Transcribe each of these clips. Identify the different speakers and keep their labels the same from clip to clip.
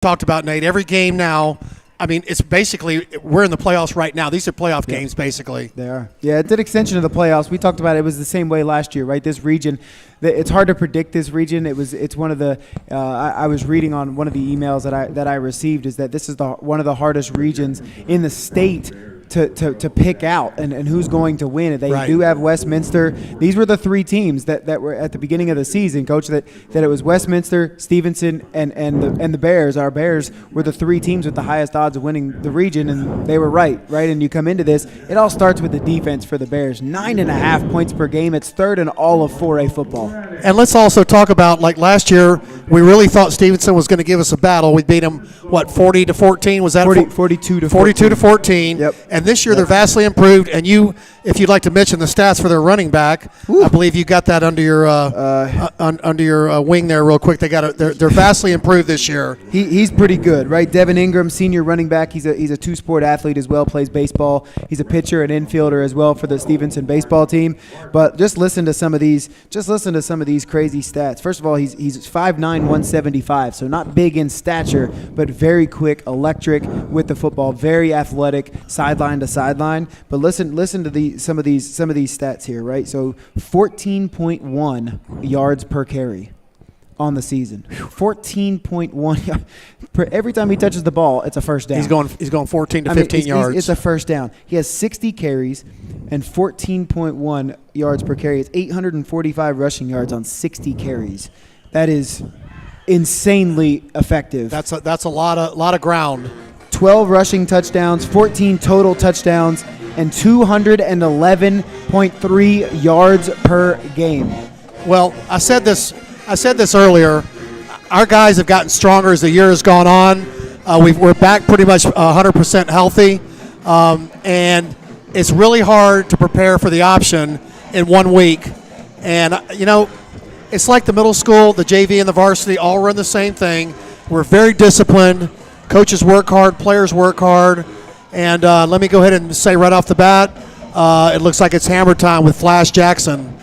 Speaker 1: talked about, Nate, every game now, I mean, it's basically we're in the playoffs right now. These are playoff games, basically.
Speaker 2: They are. Yeah, it's an extension of the playoffs. We talked about it was the same way last year, right? This region, it's hard to predict this region. It's one of the I was reading on one of the emails that I received is that this is one of the hardest regions in the state to pick out and who's going to win. They do have Westminster. These were the three teams that were at the beginning of the season, Coach, that it was Westminster, Stephenson, and the Bears. Our Bears were the three teams with the highest odds of winning the region, and they were right? And you come into this, it all starts with the defense for the Bears. 9.5 points per game. It's third in all of 4A football.
Speaker 1: And let's also talk about, like last year, we really thought Stephenson was going to give us a battle. We beat them, 40-14? Was that
Speaker 2: 42 to
Speaker 1: 14?
Speaker 2: Yep.
Speaker 1: And this year they're vastly improved. And if you'd like to mention the stats for their running back, I believe you got that under your under your wing there real quick. They're vastly improved this year.
Speaker 2: He's pretty good, right? Devin Ingram, senior running back. He's a two-sport athlete as well. Plays baseball. He's a pitcher and infielder as well for the Stephenson baseball team. But just listen to some of these. Just listen to some of these crazy stats. First of all, he's 5'9", 175, so not big in stature, but very quick, electric with the football, very athletic, sideline to sideline. But listen to some of these stats here, right? So 14.1 yards per carry on the season. 14.1 every time he touches the ball, it's a first down.
Speaker 1: He's going 14 to 15 yards.
Speaker 2: It's a first down. He has 60 carries and 14.1 yards per carry. It's 845 rushing yards on 60 carries. That is insanely effective.
Speaker 1: That's a lot of ground.
Speaker 2: 12 rushing touchdowns, 14 total touchdowns, and 211.3 yards per game.
Speaker 1: Well, I said this earlier. Our guys have gotten stronger as the year has gone on. We're back pretty much 100% healthy, and it's really hard to prepare for the option in 1 week. And it's like the middle school, the JV, and the varsity all run the same thing. We're very disciplined. Coaches work hard. Players work hard. And let me go ahead and say right off the bat, it looks like it's hammer time with Flash Jackson.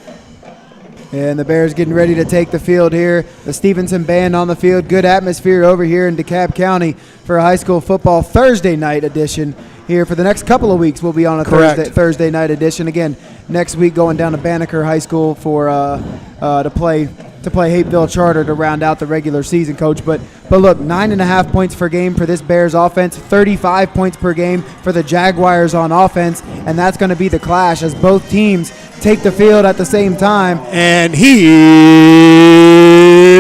Speaker 2: And the Bears getting ready to take the field here. The Stephenson band on the field. Good atmosphere over here in DeKalb County for a high school football Thursday night edition. Here for the next couple of weeks, we'll be on a Thursday night edition. Again, next week going down to Banneker High School for to play Hapeville Charter to round out the regular season, Coach. But look, 9.5 points per game for this Bears offense, 35 points per game for the Jaguars on offense, and that's going to be the clash as both teams take the field at the same time.
Speaker 1: And here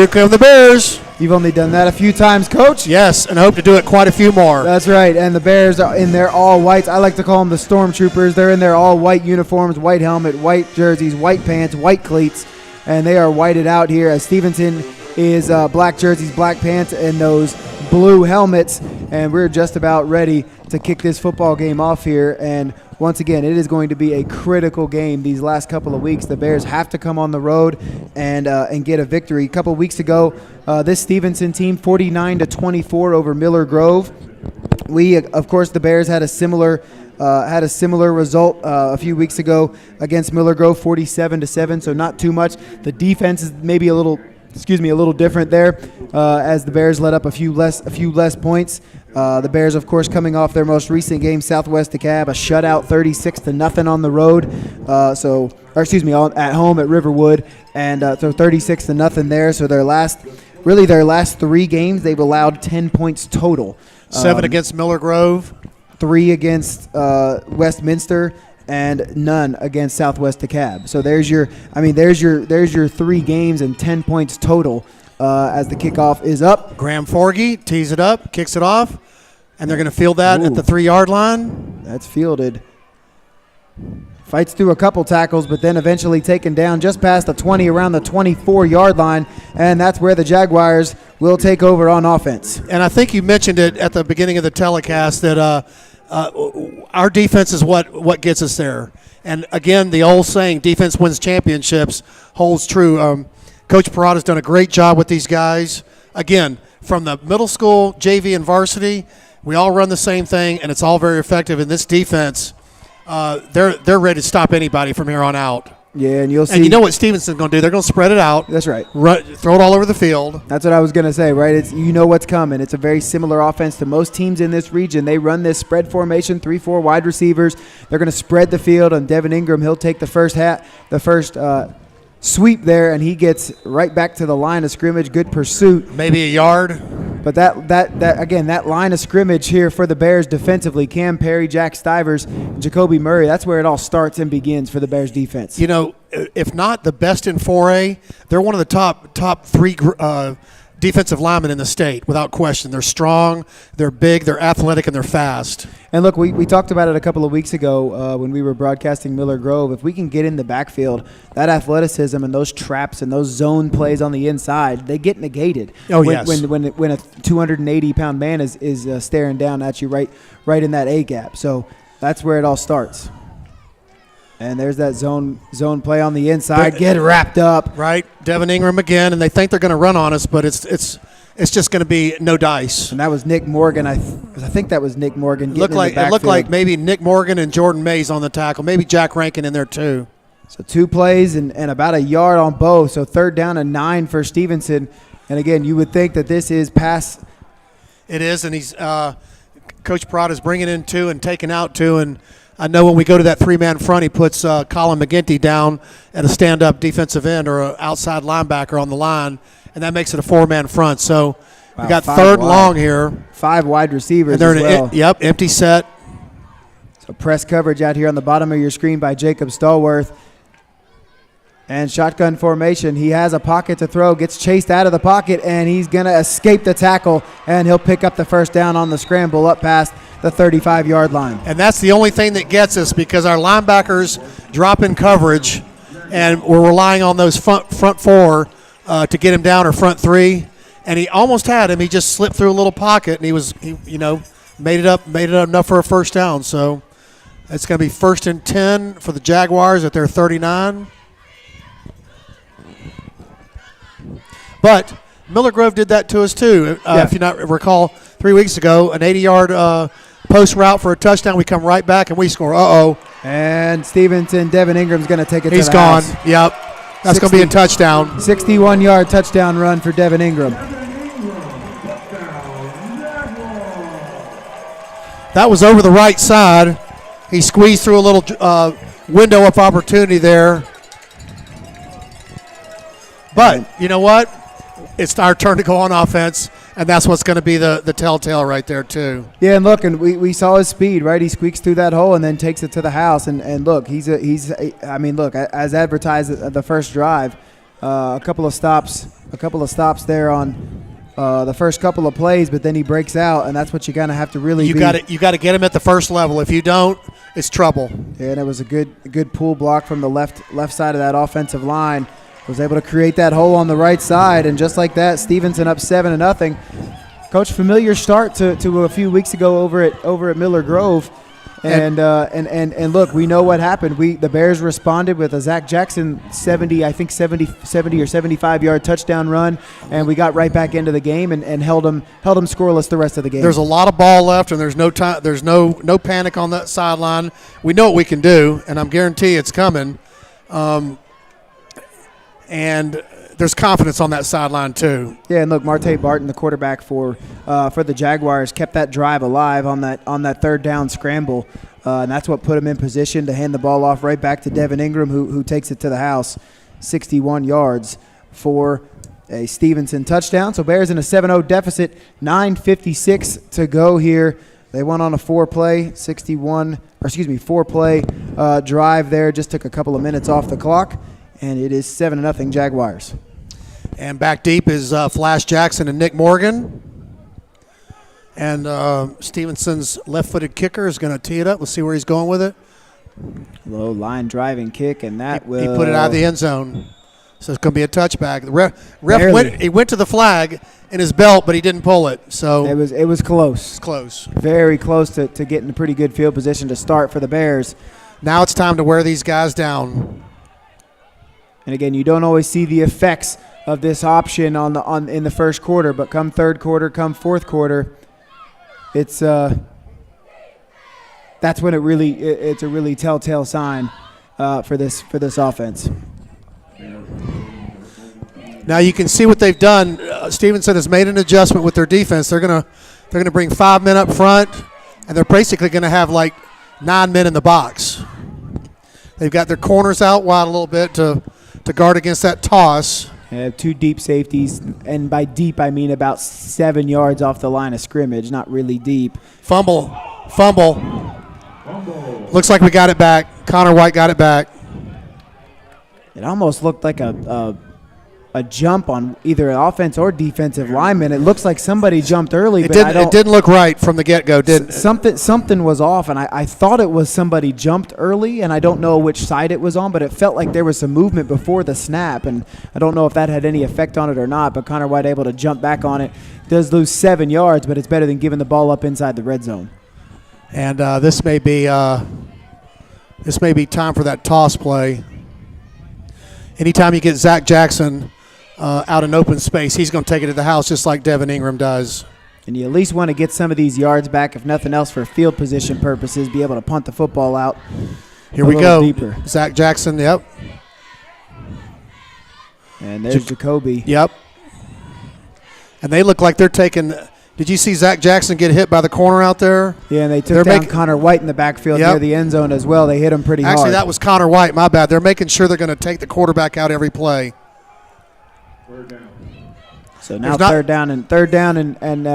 Speaker 1: come the Bears.
Speaker 2: You've only done that a few times, Coach.
Speaker 1: Yes, and I hope to do it quite a few more.
Speaker 2: That's right, and the Bears are in their all-whites. I like to call them the Stormtroopers. They're in their all-white uniforms, white helmet, white jerseys, white pants, white cleats, and they are whited out here as Stephenson is black jerseys, black pants, and those blue helmets, and we're just about ready to kick this football game off here. And once again, it is going to be a critical game these last couple of weeks. The Bears have to come on the road and get a victory. A couple of weeks ago, this Stephenson team, 49-24 over Miller Grove. Of course, the Bears had a similar result a few weeks ago against Miller Grove, 47-7. So not too much. The defense is maybe a little different there, as the Bears let up a few less points. The Bears, of course, coming off their most recent game, Southwest DeKalb, a shutout, 36-0 on the road. At home at Riverwood, and so 36-0 there. So their last 3 games, they've allowed 10 points total.
Speaker 1: 7 against Miller Grove,
Speaker 2: 3 against Westminster, and none against Southwest DeKalb. So there's your 3 games and 10 points total as the kickoff is up.
Speaker 1: Graham Forgy tees it up, kicks it off, and they're going to field that at the 3-yard line.
Speaker 2: That's fielded. Fights through a couple tackles, but then eventually taken down just past the 20, around the 24-yard line, and that's where the Jaguars will take over on offense.
Speaker 1: And I think you mentioned it at the beginning of the telecast that our defense is what gets us there. And, again, the old saying, defense wins championships, holds true. Coach Parada's done a great job with these guys. Again, from the middle school, JV, and varsity, we all run the same thing, and it's all very effective. In this defense, they're ready to stop anybody from here on out.
Speaker 2: Yeah, and you'll see.
Speaker 1: And you know what Stephenson's going to do? They're going to spread it out.
Speaker 2: That's right.
Speaker 1: Throw it all over the field.
Speaker 2: That's what I was going to say, right? It's what's coming. It's a very similar offense to most teams in this region. They run this spread formation, 3-4 wide receivers. They're going to spread the field, and Devin Ingram, he'll take the first sweep there, and he gets right back to the line of scrimmage. Good pursuit.
Speaker 1: Maybe a yard.
Speaker 2: But that line of scrimmage here for the Bears defensively, Cam Perry, Jack Stivers, and Jacoby Murray, that's where it all starts and begins for the Bears defense.
Speaker 1: You know, if not the best in 4A, they're one of the top three defensive linemen in the state, without question. They're strong, they're big, they're athletic, and they're fast.
Speaker 2: And look, we talked about it a couple of weeks ago when we were broadcasting Miller Grove. If we can get in the backfield, that athleticism and those traps and those zone plays on the inside, they get negated.
Speaker 1: Oh,
Speaker 2: yes.
Speaker 1: yes.
Speaker 2: When a 280-pound man is staring down at you right in that A gap. So that's where it all starts. And there's that zone play on the inside. Get wrapped up.
Speaker 1: Right. Devin Ingram again, and they think they're going to run on us, but it's just going to be no dice.
Speaker 2: And that was Nick Morgan. I think that was Nick Morgan.
Speaker 1: It looked like maybe Nick Morgan and Jordan Mays on the tackle. Maybe Jack Rankin in there too.
Speaker 2: So 2 plays and about a yard on both. So 3rd down and 9 for Stephenson. And again, you would think that this is pass.
Speaker 1: It is, and he's Coach Prott is bringing in 2 and taking out 2, and I know when we go to that 3-man front, he puts Colin McGinty down at a stand-up defensive end or an outside linebacker on the line, and that makes it a 4-man front. So we got 3rd long here.
Speaker 2: 5 wide receivers
Speaker 1: and they're
Speaker 2: as well.
Speaker 1: Empty set.
Speaker 2: So press coverage out here on the bottom of your screen by Jacob Stallworth. And shotgun formation. He has a pocket to throw, gets chased out of the pocket, and he's going to escape the tackle, and he'll pick up the first down on the scramble up past the 35-yard line.
Speaker 1: And that's the only thing that gets us, because our linebackers drop in coverage, and we're relying on those front 4 to get him down, or front 3. And he almost had him. He just slipped through a little pocket, and he made it up enough for a first down. So it's going to be 1st and 10 for the Jaguars at their 39. But Miller Grove did that to us too. If you not recall, 3 weeks ago, an 80-yard post route for a touchdown. We come right back and we score.
Speaker 2: And Stephenson, Devin Ingram's going to take it.
Speaker 1: He's
Speaker 2: to the
Speaker 1: gone.
Speaker 2: house.
Speaker 1: Yep. That's going to be a touchdown.
Speaker 2: 61-yard touchdown run for Devin Ingram.
Speaker 1: That was over the right side. He squeezed through a little window of opportunity there. But you know what? It's our turn to go on offense, and that's what's going to be the telltale right there too.
Speaker 2: Yeah, and look, and we saw his speed, right? He squeaks through that hole and then takes it to the house. And look, he's as advertised at the first drive, a couple of stops there on the first couple of plays, but then he breaks out, and that's what you kind of have to really. You got
Speaker 1: to get him at the first level. If you don't, it's trouble.
Speaker 2: Yeah, and it was a good pull block from the left side of that offensive line. Was able to create that hole on the right side, and just like that, Stephenson up 7-0. Coach, familiar start to a few weeks ago over at Miller Grove, and look, we know what happened. The Bears responded with a Zach Jackson 70 or 75-yard touchdown run, and we got right back into the game and held them scoreless the rest of the game.
Speaker 1: There's a lot of ball left, and there's no time. There's no panic on that sideline. We know what we can do, and I'm guarantee it's coming. And there's confidence on that sideline too.
Speaker 2: Yeah, and look, Marte Barton, the quarterback for the Jaguars, kept that drive alive on that 3rd down scramble, and that's what put him in position to hand the ball off right back to Devin Ingram, who takes it to the house, 61 yards for a Stephenson touchdown. So Bears in a 7-0 deficit, 9:56 to go here. They went on a 4-play drive there. Just took a couple of minutes off the clock. And it is 7-0 Jaguars.
Speaker 1: And back deep is Flash Jackson and Nick Morgan. And Stevenson's left-footed kicker is going to tee it up. Let's see where he's going with it.
Speaker 2: Low line driving kick, and
Speaker 1: he put it out of the end zone. So it's going to be a touchback. The ref went to the flag in his belt, but he didn't pull it. So
Speaker 2: it was close.
Speaker 1: It's close.
Speaker 2: Very close to getting a pretty good field position to start for the Bears.
Speaker 1: Now it's time to wear these guys down.
Speaker 2: And again, you don't always see the effects of this option in the first quarter, but come 3rd quarter, come 4th quarter, it's when it's a really telltale sign. for this offense.
Speaker 1: Now you can see what they've done. Stephenson has made an adjustment with their defense. They're gonna bring 5 men up front, and they're basically gonna have like 9 men in the box. They've got their corners out wide a little bit to guard against that toss.
Speaker 2: They have 2 deep safeties, and by deep I mean about 7 yards off the line of scrimmage, not really deep.
Speaker 1: Fumble. Looks like we got it back. Connor White got it back.
Speaker 2: It almost looked like a jump on either an offense or defensive lineman. It looks like somebody jumped early,
Speaker 1: It didn't look right from the get-go, did it?
Speaker 2: Something was off, and I thought it was somebody jumped early, and I don't know which side it was on, but it felt like there was some movement before the snap, and I don't know if that had any effect on it or not, but Connor White able to jump back on it. Does lose 7 yards, but it's better than giving the ball up inside the red zone.
Speaker 1: And this may be time for that toss play. Anytime you get Zach Jackson out in open space, he's going to take it to the house just like Devin Ingram does.
Speaker 2: And you at least want to get some of these yards back, if nothing else, for field position purposes, be able to punt the football out.
Speaker 1: Here we go.
Speaker 2: Deeper.
Speaker 1: Zach Jackson, yep.
Speaker 2: And there's Jacoby.
Speaker 1: Yep. And they look like they're taking – did you see Zach Jackson get hit by the corner out there?
Speaker 2: Yeah, and they took down Connor White in the backfield near the end zone as well. They hit him pretty hard.
Speaker 1: Actually, that was Connor White. My bad. They're making sure they're going to take the quarterback out every play.
Speaker 2: So now third down and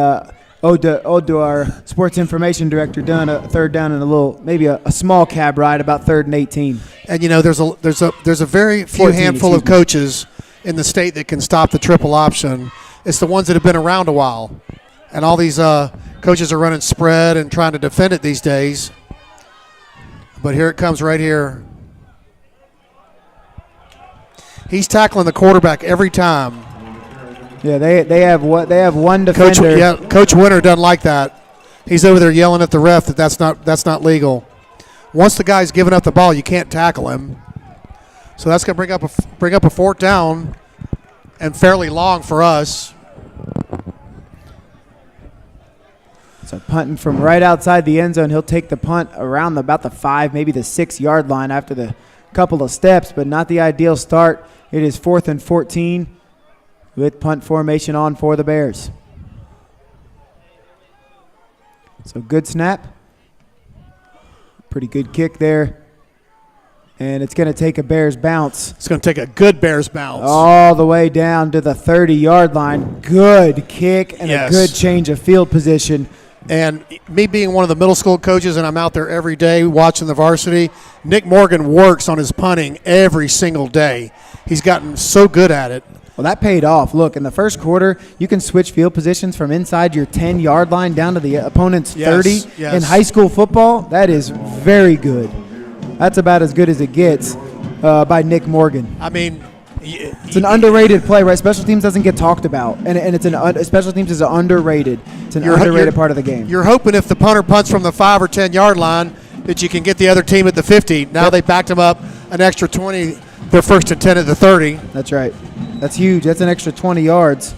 Speaker 2: Odo, our sports information director, done a third down and maybe a small cab ride, about 3rd and 18.
Speaker 1: And there's a very few handful of coaches in the state that can stop the triple option. It's the ones that have been around a while, and all these coaches are running spread and trying to defend it these days. But here it comes right here. He's tackling the quarterback every time.
Speaker 2: Yeah, they have one defender.
Speaker 1: Coach Winter doesn't like that. He's over there yelling at the ref that's not legal. Once the guy's giving up the ball, you can't tackle him. So that's going to bring up a 4th down, and fairly long for us.
Speaker 2: So punting from right outside the end zone, he'll take the punt around about the 5, maybe the 6 yard line after the couple of steps, but not the ideal start. It is 4th and 14 with punt formation on for the Bears. So good snap. Pretty good kick there. And it's going to take a Bears bounce.
Speaker 1: It's going to take a good Bears bounce.
Speaker 2: All the way down to the 30-yard line. Good kick and a good change of field position.
Speaker 1: And me being one of the middle school coaches, and I'm out there every day watching the varsity, Nick Morgan works on his punting every single day. He's gotten so good at it.
Speaker 2: Well, that paid off. Look, in the first quarter, you can switch field positions from inside your 10-yard line down to the opponent's 30.
Speaker 1: Yes.
Speaker 2: In high school football, that is very good. That's about as good as it gets by Nick Morgan.
Speaker 1: I mean,
Speaker 2: it's an underrated play, right? Special teams doesn't get talked about, and it's special teams is underrated. It's an underrated part of the game.
Speaker 1: You're hoping if the punter punts from the 5 or 10-yard line that you can get the other team at the 50. Now they backed them up an extra 20. They're 1st and 10 at the 30.
Speaker 2: That's right. That's huge. That's an extra 20 yards.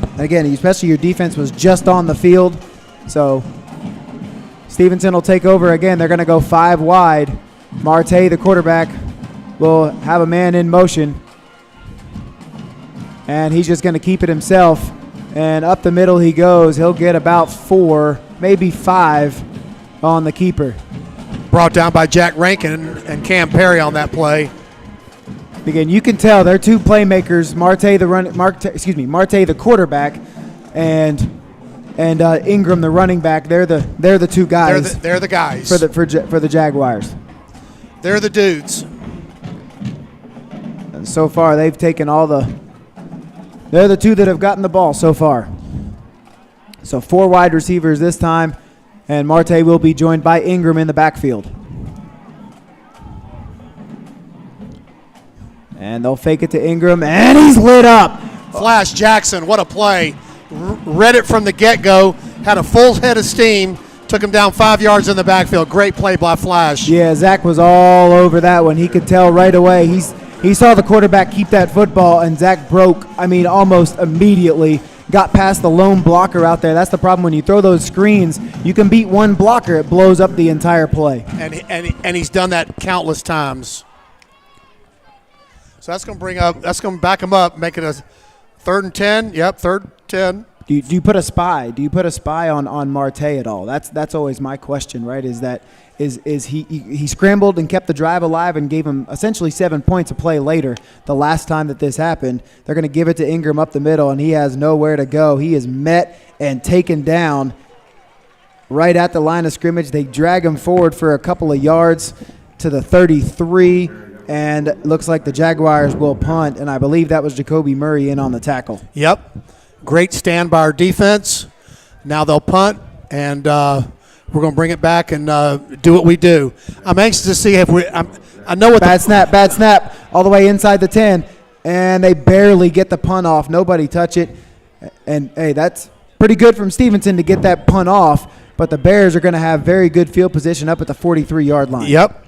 Speaker 2: And again, especially your defense was just on the field. So Stephenson will take over again. They're going to go 5 wide. Marte, the quarterback, will have a man in motion. And he's just going to keep it himself. And up the middle he goes. He'll get about 4, maybe 5 on the keeper.
Speaker 1: Brought down by Jack Rankin and Cam Perry on that play.
Speaker 2: Again, you can tell they're 2 playmakers. Marte the quarterback, and Ingram the running back. They're the 2 guys.
Speaker 1: They're the guys
Speaker 2: for the Jaguars.
Speaker 1: They're the dudes.
Speaker 2: And so far, they've taken they're the 2 that have gotten the ball so far. So 4 wide receivers this time, and Marte will be joined by Ingram in the backfield. And they'll fake it to Ingram, and he's lit up.
Speaker 1: Flash Jackson, what a play. Read it from the get-go, had a full head of steam, took him down 5 yards in the backfield. Great play by Flash.
Speaker 2: Yeah, Zach was all over that one. He could tell right away. He saw the quarterback keep that football, and Zach broke, almost immediately, got past the lone blocker out there. That's the problem when you throw those screens. You can beat one blocker, it blows up the entire play.
Speaker 1: And he's done that countless times. So that's going to back him up, make it a 3rd and 10. Yep, 3rd and 10.
Speaker 2: Do you put a spy? Do you put a spy on Marte at all? That's always my question, right? Is he scrambled and kept the drive alive and gave him essentially 7 points a play later. The last time that this happened, they're going to give it to Ingram up the middle, and he has nowhere to go. He is met and taken down right at the line of scrimmage. They drag him forward for a couple of yards to the 33, and it looks like the Jaguars will punt, and I believe that was Jacoby Murray in on the tackle.
Speaker 1: Yep. Great stand by our defense. Now they'll punt, and we're going to bring it back and do what we do. I'm anxious to see if I know what
Speaker 2: bad snap, all the way inside the 10, and they barely get the punt off. Nobody touch it, and hey, that's pretty good from Stephenson to get that punt off. But the Bears are going to have very good field position up at the 43-yard line.
Speaker 1: Yep.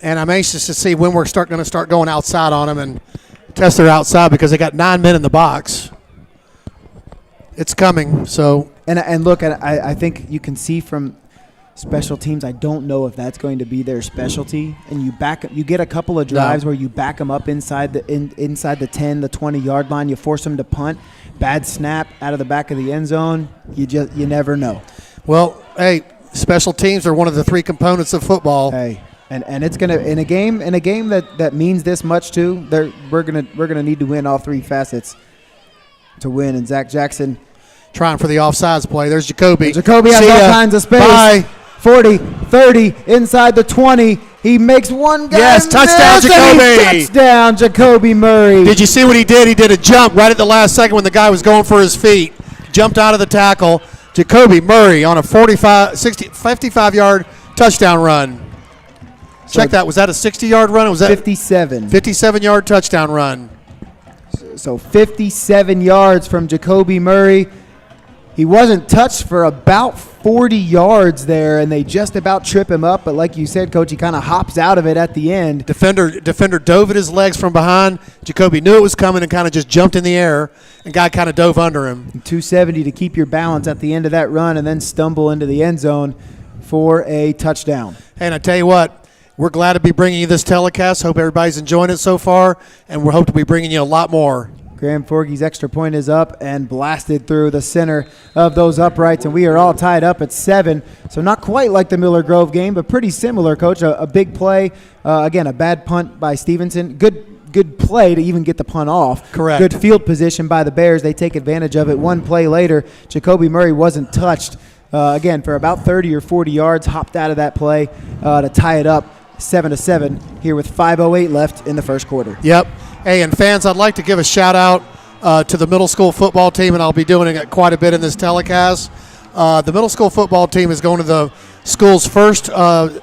Speaker 1: And I'm anxious to see when we're going to start going outside on them and test their outside because they got 9 men in the box. It's coming. So
Speaker 2: and look, I think you can see from special teams. I don't know if that's going to be their specialty. And you get a couple of drives where you back them up inside the 10, the 20-yard line. You force them to punt. Bad snap out of the back of the end zone. You never know.
Speaker 1: Well, hey, special teams are one of the 3 components of football.
Speaker 2: Hey. And it's gonna in a game that means this much too. We're gonna need to win all 3 facets to win. And Zach Jackson
Speaker 1: trying for the offsides play. There's Jacoby.
Speaker 2: Jacoby has all kinds of space.
Speaker 1: Bye.
Speaker 2: 40, 30, inside the 20. He makes one guy.
Speaker 1: Yes, touchdown, Jacoby.
Speaker 2: Touchdown, Jacoby Murray.
Speaker 1: Did you see what he did? He did a jump right at the last second when the guy was going for his feet. Jumped out of the tackle. Jacoby Murray on a 55-yard touchdown run. Check that. Was that a 60-yard run? Or was that
Speaker 2: 57?
Speaker 1: 57-yard touchdown run.
Speaker 2: So 57 yards from Jacoby Murray. He wasn't touched for about 40 yards there, and they just about trip him up. But like you said, Coach, he kind of hops out of it at the end.
Speaker 1: Defender dove at his legs from behind. Jacoby knew it was coming and kind of just jumped in the air, and guy kind of dove under him.
Speaker 2: 270 to keep your balance at the end of that run and then stumble into the end zone for a touchdown.
Speaker 1: And I tell you what, we're glad to be bringing you this telecast. Hope everybody's enjoying it so far, and we hope to be bringing you a lot more.
Speaker 2: Graham Forgey's extra point is up and blasted through the center of those uprights, and we are all tied up at 7. So not quite like the Miller Grove game, but pretty similar, Coach. A big play. Again, a bad punt by Stephenson. Good play to even get the punt off.
Speaker 1: Correct.
Speaker 2: Good field position by the Bears. They take advantage of it. One play later, Jacoby Murray wasn't touched. Again, for about 30 or 40 yards, hopped out of that play to tie it up 7-7 here with 5:08 left in the first quarter.
Speaker 1: Yep. Hey, and fans, I'd like to give a shout-out to the middle school football team, and I'll be doing it quite a bit in this telecast. The middle school football team is going to the school's first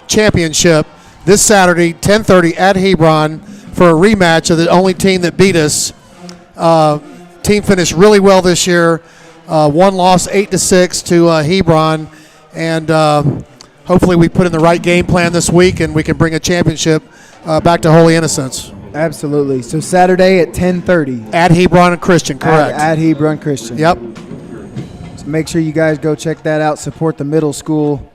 Speaker 1: championship this Saturday, 10:30 at Hebron for a rematch of the only team that beat us. Team finished really well this year. One loss, 8-6 to Hebron, and hopefully we put in the right game plan this week and we can bring a championship back to Holy Innocents.
Speaker 2: Absolutely. So Saturday at 10:30.
Speaker 1: At Hebron Christian, correct.
Speaker 2: At Hebron Christian.
Speaker 1: Yep.
Speaker 2: So make sure you guys go check that out. Support the middle school.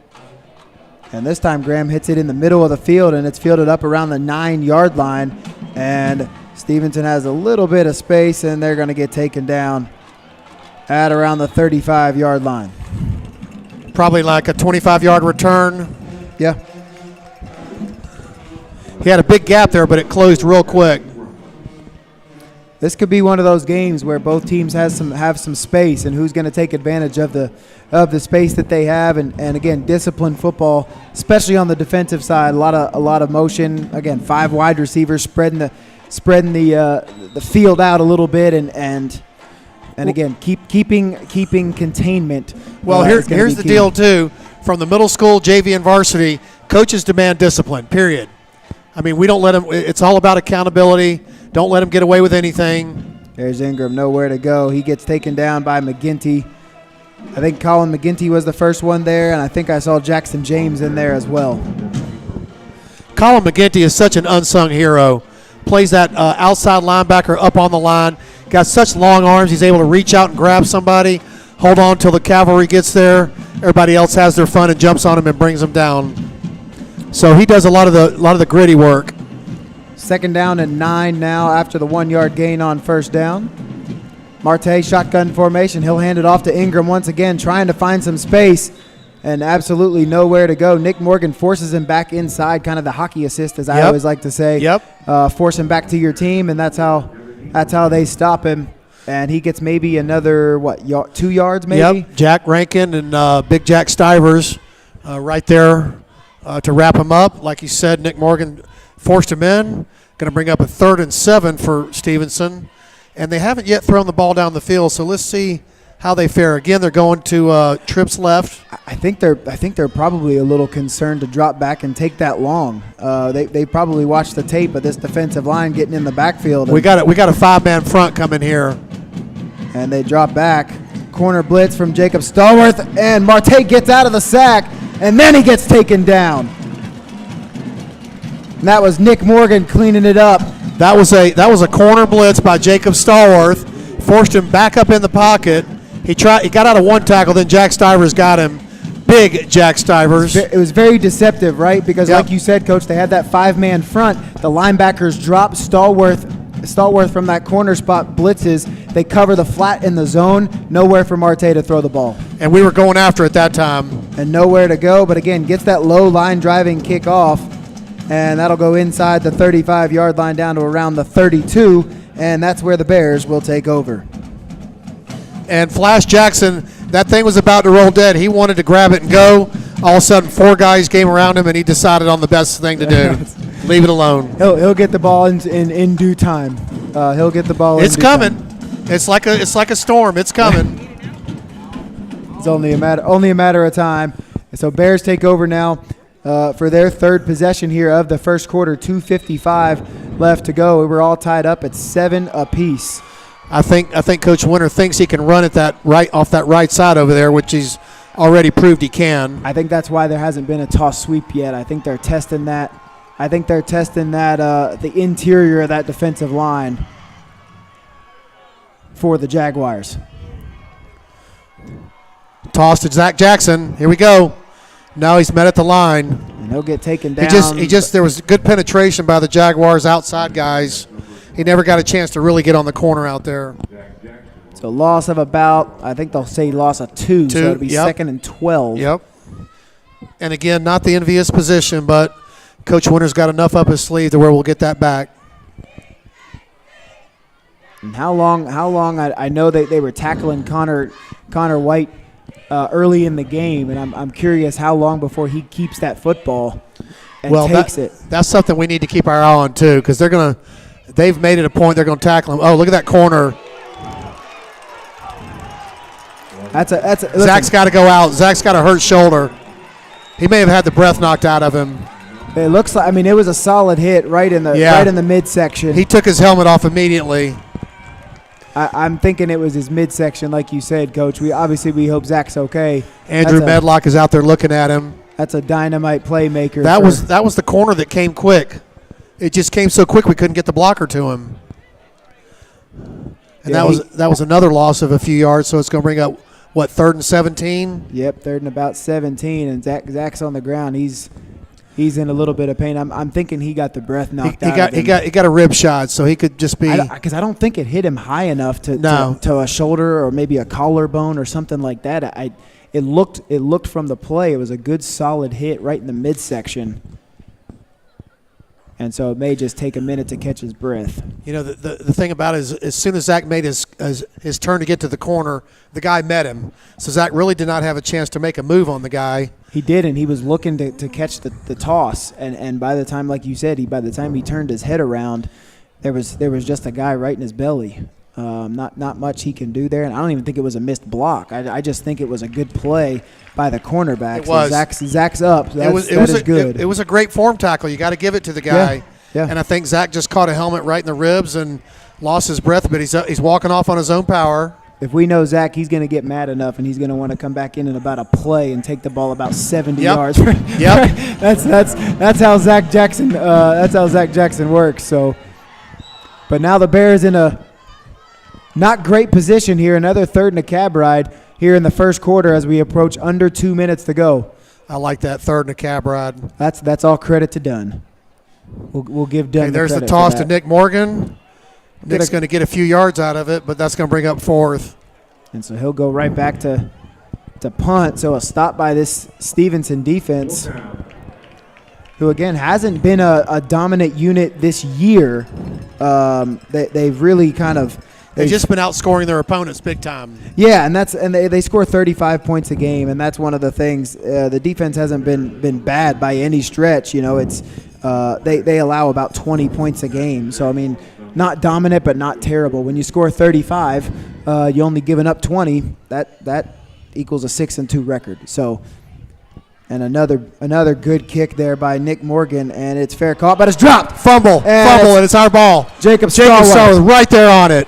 Speaker 2: And this time Graham hits it in the middle of the field, and it's fielded up around the 9-yard line. And Stephenson has a little bit of space, and they're going to get taken down at around the 35-yard line.
Speaker 1: Probably like a 25-yard return.
Speaker 2: Yeah.
Speaker 1: He had a big gap there, but it closed real quick.
Speaker 2: This could be one of those games where both teams have some space, and who's going to take advantage of the space that they have, and again, disciplined football, especially on the defensive side. A lot of motion. Again, 5 wide receivers spreading the field out a little bit, and again, keeping containment.
Speaker 1: Well, here's the deal too. From the middle school, JV, and varsity, coaches demand discipline. Period. I mean, we don't let them. It's all about accountability. Don't let them get away with anything.
Speaker 2: There's Ingram, nowhere to go. He gets taken down by McGinty. I think Colin McGinty was the first one there, and I think I saw Jackson James in there as well. Colin
Speaker 1: McGinty is such an unsung hero. Plays that outside linebacker up on the line. got such long arms. He's able to reach out and grab somebody, hold on till the cavalry gets there. Everybody else has their fun and jumps on him and brings him down. So he does a lot of the gritty work.
Speaker 2: 2nd down and 9 now after the 1-yard gain on 1st down. Marte shotgun formation. He'll hand it off to Ingram once again, trying to find some space and absolutely nowhere to go. Nick Morgan forces him back inside, kind of the hockey assist, as I always like to say. Force him back to your team, and that's how they stop him. And he gets maybe another, 2 yards maybe?
Speaker 1: Yep, Jack Rankin and Big Jack Stivers right there to wrap him up. Like you said, Nick Morgan forced him in. Going to bring up a 3rd and 7 for Stephenson. And they haven't yet thrown the ball down the field, so let's see how they fare. Again, they're going to trips left.
Speaker 2: I think they're probably a little concerned to drop back and take that long. They probably watched the tape of this defensive line getting in the backfield.
Speaker 1: We got a 5-man front coming here.
Speaker 2: And they drop back. Corner blitz from Jacob Stallworth, and Marte gets out of the sack, and then he gets taken down. And that was Nick Morgan cleaning it up.
Speaker 1: That was a corner blitz by Jacob Stallworth. Forced him back up in the pocket. He got out of one tackle, then Jack Stivers got him. Big Jack Stivers.
Speaker 2: It was very deceptive, right? Because like you said, Coach, they had that 5-man front. The linebackers drop Stallworth from that corner spot, blitzes. They cover the flat in the zone. Nowhere for Marte to throw the ball.
Speaker 1: And we were going after it that time.
Speaker 2: And nowhere to go, but again, gets that low line driving kick off. And that'll go inside the 35-yard line down to around the 32, and that's where the Bears will take over.
Speaker 1: And Flash Jackson, that thing was about to roll dead. He wanted to grab it and go. All of a sudden, 4 guys came around him, and he decided on the best thing to do. Leave it alone.
Speaker 2: He'll get the ball in due time. He'll get the ball.
Speaker 1: It's coming. It's like a storm. It's coming.
Speaker 2: It's only a matter of time. So Bears take over now. For their 3rd possession here of the first quarter, 2:55 left to go. We're all tied up at 7 apiece.
Speaker 1: I think Coach Winter thinks he can run it off that right side over there, which he's already proved he can.
Speaker 2: I think that's why there hasn't been a toss sweep yet. I think they're testing that. The interior of that defensive line for the Jaguars.
Speaker 1: Toss to Zach Jackson. Here we go. Now he's met at the line.
Speaker 2: And he'll get taken down.
Speaker 1: There was good penetration by the Jaguars outside guys. He never got a chance to really get on the corner out there.
Speaker 2: So loss of about, I think they'll say loss of 2. So it'll be 2nd and 12.
Speaker 1: Yep. And again, not the envious position, but Coach Winter's got enough up his sleeve to where we'll get that back.
Speaker 2: And how long? I know they were tackling Connor White early in the game, and I'm curious how long before he keeps that football and takes it.
Speaker 1: That's something we need to keep our eye on too, because they've made it a point they're going to tackle him. Oh, look at that corner. Zach's got to go out. Zach's got a hurt shoulder. He may have had the breath knocked out of him.
Speaker 2: It looks like, it was a solid hit right in the midsection.
Speaker 1: He took his helmet off immediately.
Speaker 2: I'm thinking it was his midsection, like you said, Coach. We hope Zach's okay.
Speaker 1: Andrew Medlock is out there looking at him.
Speaker 2: That's a dynamite playmaker.
Speaker 1: That was the corner that came quick. It just came so quick we couldn't get the blocker to him. And that was another loss of a few yards, so it's going to bring up, 3rd and 17?
Speaker 2: Yep, 3rd and about 17, and Zach's on the ground. He's in a little bit of pain. I'm thinking he got the breath knocked out of him.
Speaker 1: He got a rib shot, so he could just be.
Speaker 2: Because I don't think it hit him high enough to a shoulder or maybe a collarbone or something like that. It looked from the play. It was a good solid hit right in the midsection. And so it may just take a minute to catch his breath.
Speaker 1: The thing about it is, as soon as Zach made his turn to get to the corner, the guy met him. So Zach really did not have a chance to make a move on the guy.
Speaker 2: He did, and he was looking to catch the toss. And by the time, like you said, by the time he turned his head around, there was just a guy right in his belly. Not much he can do there, and I don't even think it was a missed block. I just think it was a good play by the cornerback.
Speaker 1: It was.
Speaker 2: So Zach's up. That is good.
Speaker 1: It was a great form tackle. You got to give it to the guy.
Speaker 2: Yeah.
Speaker 1: And I think Zach just caught a helmet right in the ribs and lost his breath, but he's walking off on his own power.
Speaker 2: If we know Zach, he's going to get mad enough, and he's going to want to come back in about a play and take the ball about 70 yards.
Speaker 1: Yep.
Speaker 2: That's how Zach Jackson. That's how Zach Jackson works. So, but now the Bears in a not great position here. Another third and a cab ride here in the first quarter as we approach under 2 minutes to go.
Speaker 1: I like that third and a cab ride.
Speaker 2: That's all credit to Dunn. We'll give Dunn.
Speaker 1: There's the toss to Nick Morgan. Nick's going to get a few yards out of it, but that's going to bring up fourth.
Speaker 2: And so he'll go right back to punt. So a stop by this Stephenson defense, who again hasn't been a dominant unit this year. They've really kind of
Speaker 1: they've just been outscoring their opponents big time.
Speaker 2: Yeah, and they score 35 points a game, and that's one of the things. The defense hasn't been bad by any stretch. You know, it's they allow about 20 points a game. So I mean, not dominant, but not terrible. When you score 35, you only giving up 20. That equals a 6-2 record. So, and another good kick there by Nick Morgan, and it's fair caught, but it's dropped.
Speaker 1: Fumble, and it's our ball.
Speaker 2: Jacob Starr
Speaker 1: right there on it.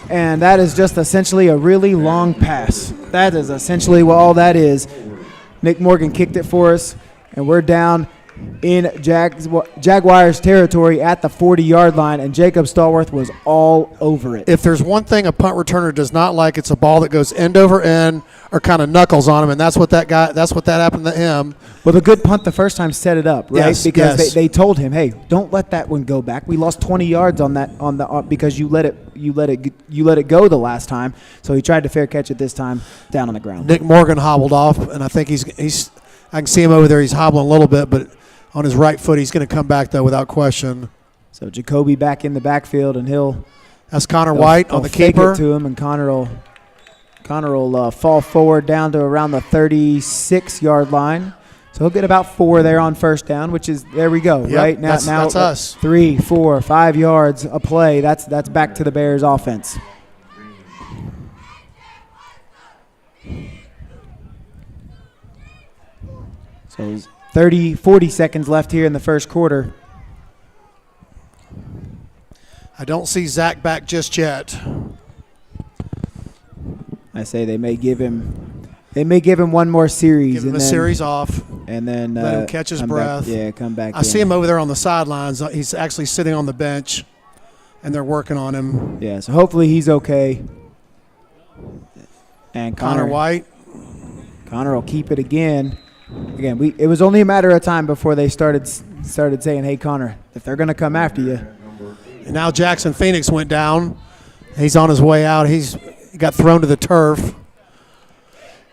Speaker 2: And that is just essentially a really long pass. That is essentially what all that is. Nick Morgan kicked it for us, and we're down in Jaguars territory at the 40-yard line, and Jacob Stallworth was all over it.
Speaker 1: If there's one thing a punt returner does not like, it's a ball that goes end over end or kind of knuckles on him, and that's what that happened to him.
Speaker 2: Well, the good punt the first time set it up, right?
Speaker 1: Yes,
Speaker 2: because they told him, "Hey, don't let that one go back. We lost 20 yards on that because you let it go the last time." So he tried to fair catch it this time down on the ground.
Speaker 1: Nick Morgan hobbled off, and I think he's I can see him over there. He's hobbling a little bit, but on his right foot, he's going to come back though without question.
Speaker 2: So Jacoby back in the backfield, and
Speaker 1: that's Connor White on the keeper.
Speaker 2: Fake it to him, and Connor will fall forward down to around the 36-yard line. So he'll get about 4 there on first down, which is there we go.
Speaker 1: Yep,
Speaker 2: right now,
Speaker 1: that's us.
Speaker 2: 3, 4, 5 yards a play. That's back to the Bears offense. So 40 seconds left here in the first quarter.
Speaker 1: I don't see Zach back just yet.
Speaker 2: I say they may give him one more series.
Speaker 1: Give him a series off.
Speaker 2: And then
Speaker 1: let him catch his breath.
Speaker 2: Come back.
Speaker 1: I see him over there on the sidelines. He's actually sitting on the bench, and they're working on him.
Speaker 2: Yeah, so hopefully he's okay. And
Speaker 1: Connor White.
Speaker 2: Connor will keep it again. Again, it was only a matter of time before they started saying, "Hey, Connor, if they're going to come after you."
Speaker 1: And now Jackson Phoenix went down. He's on his way out. He got thrown to the turf,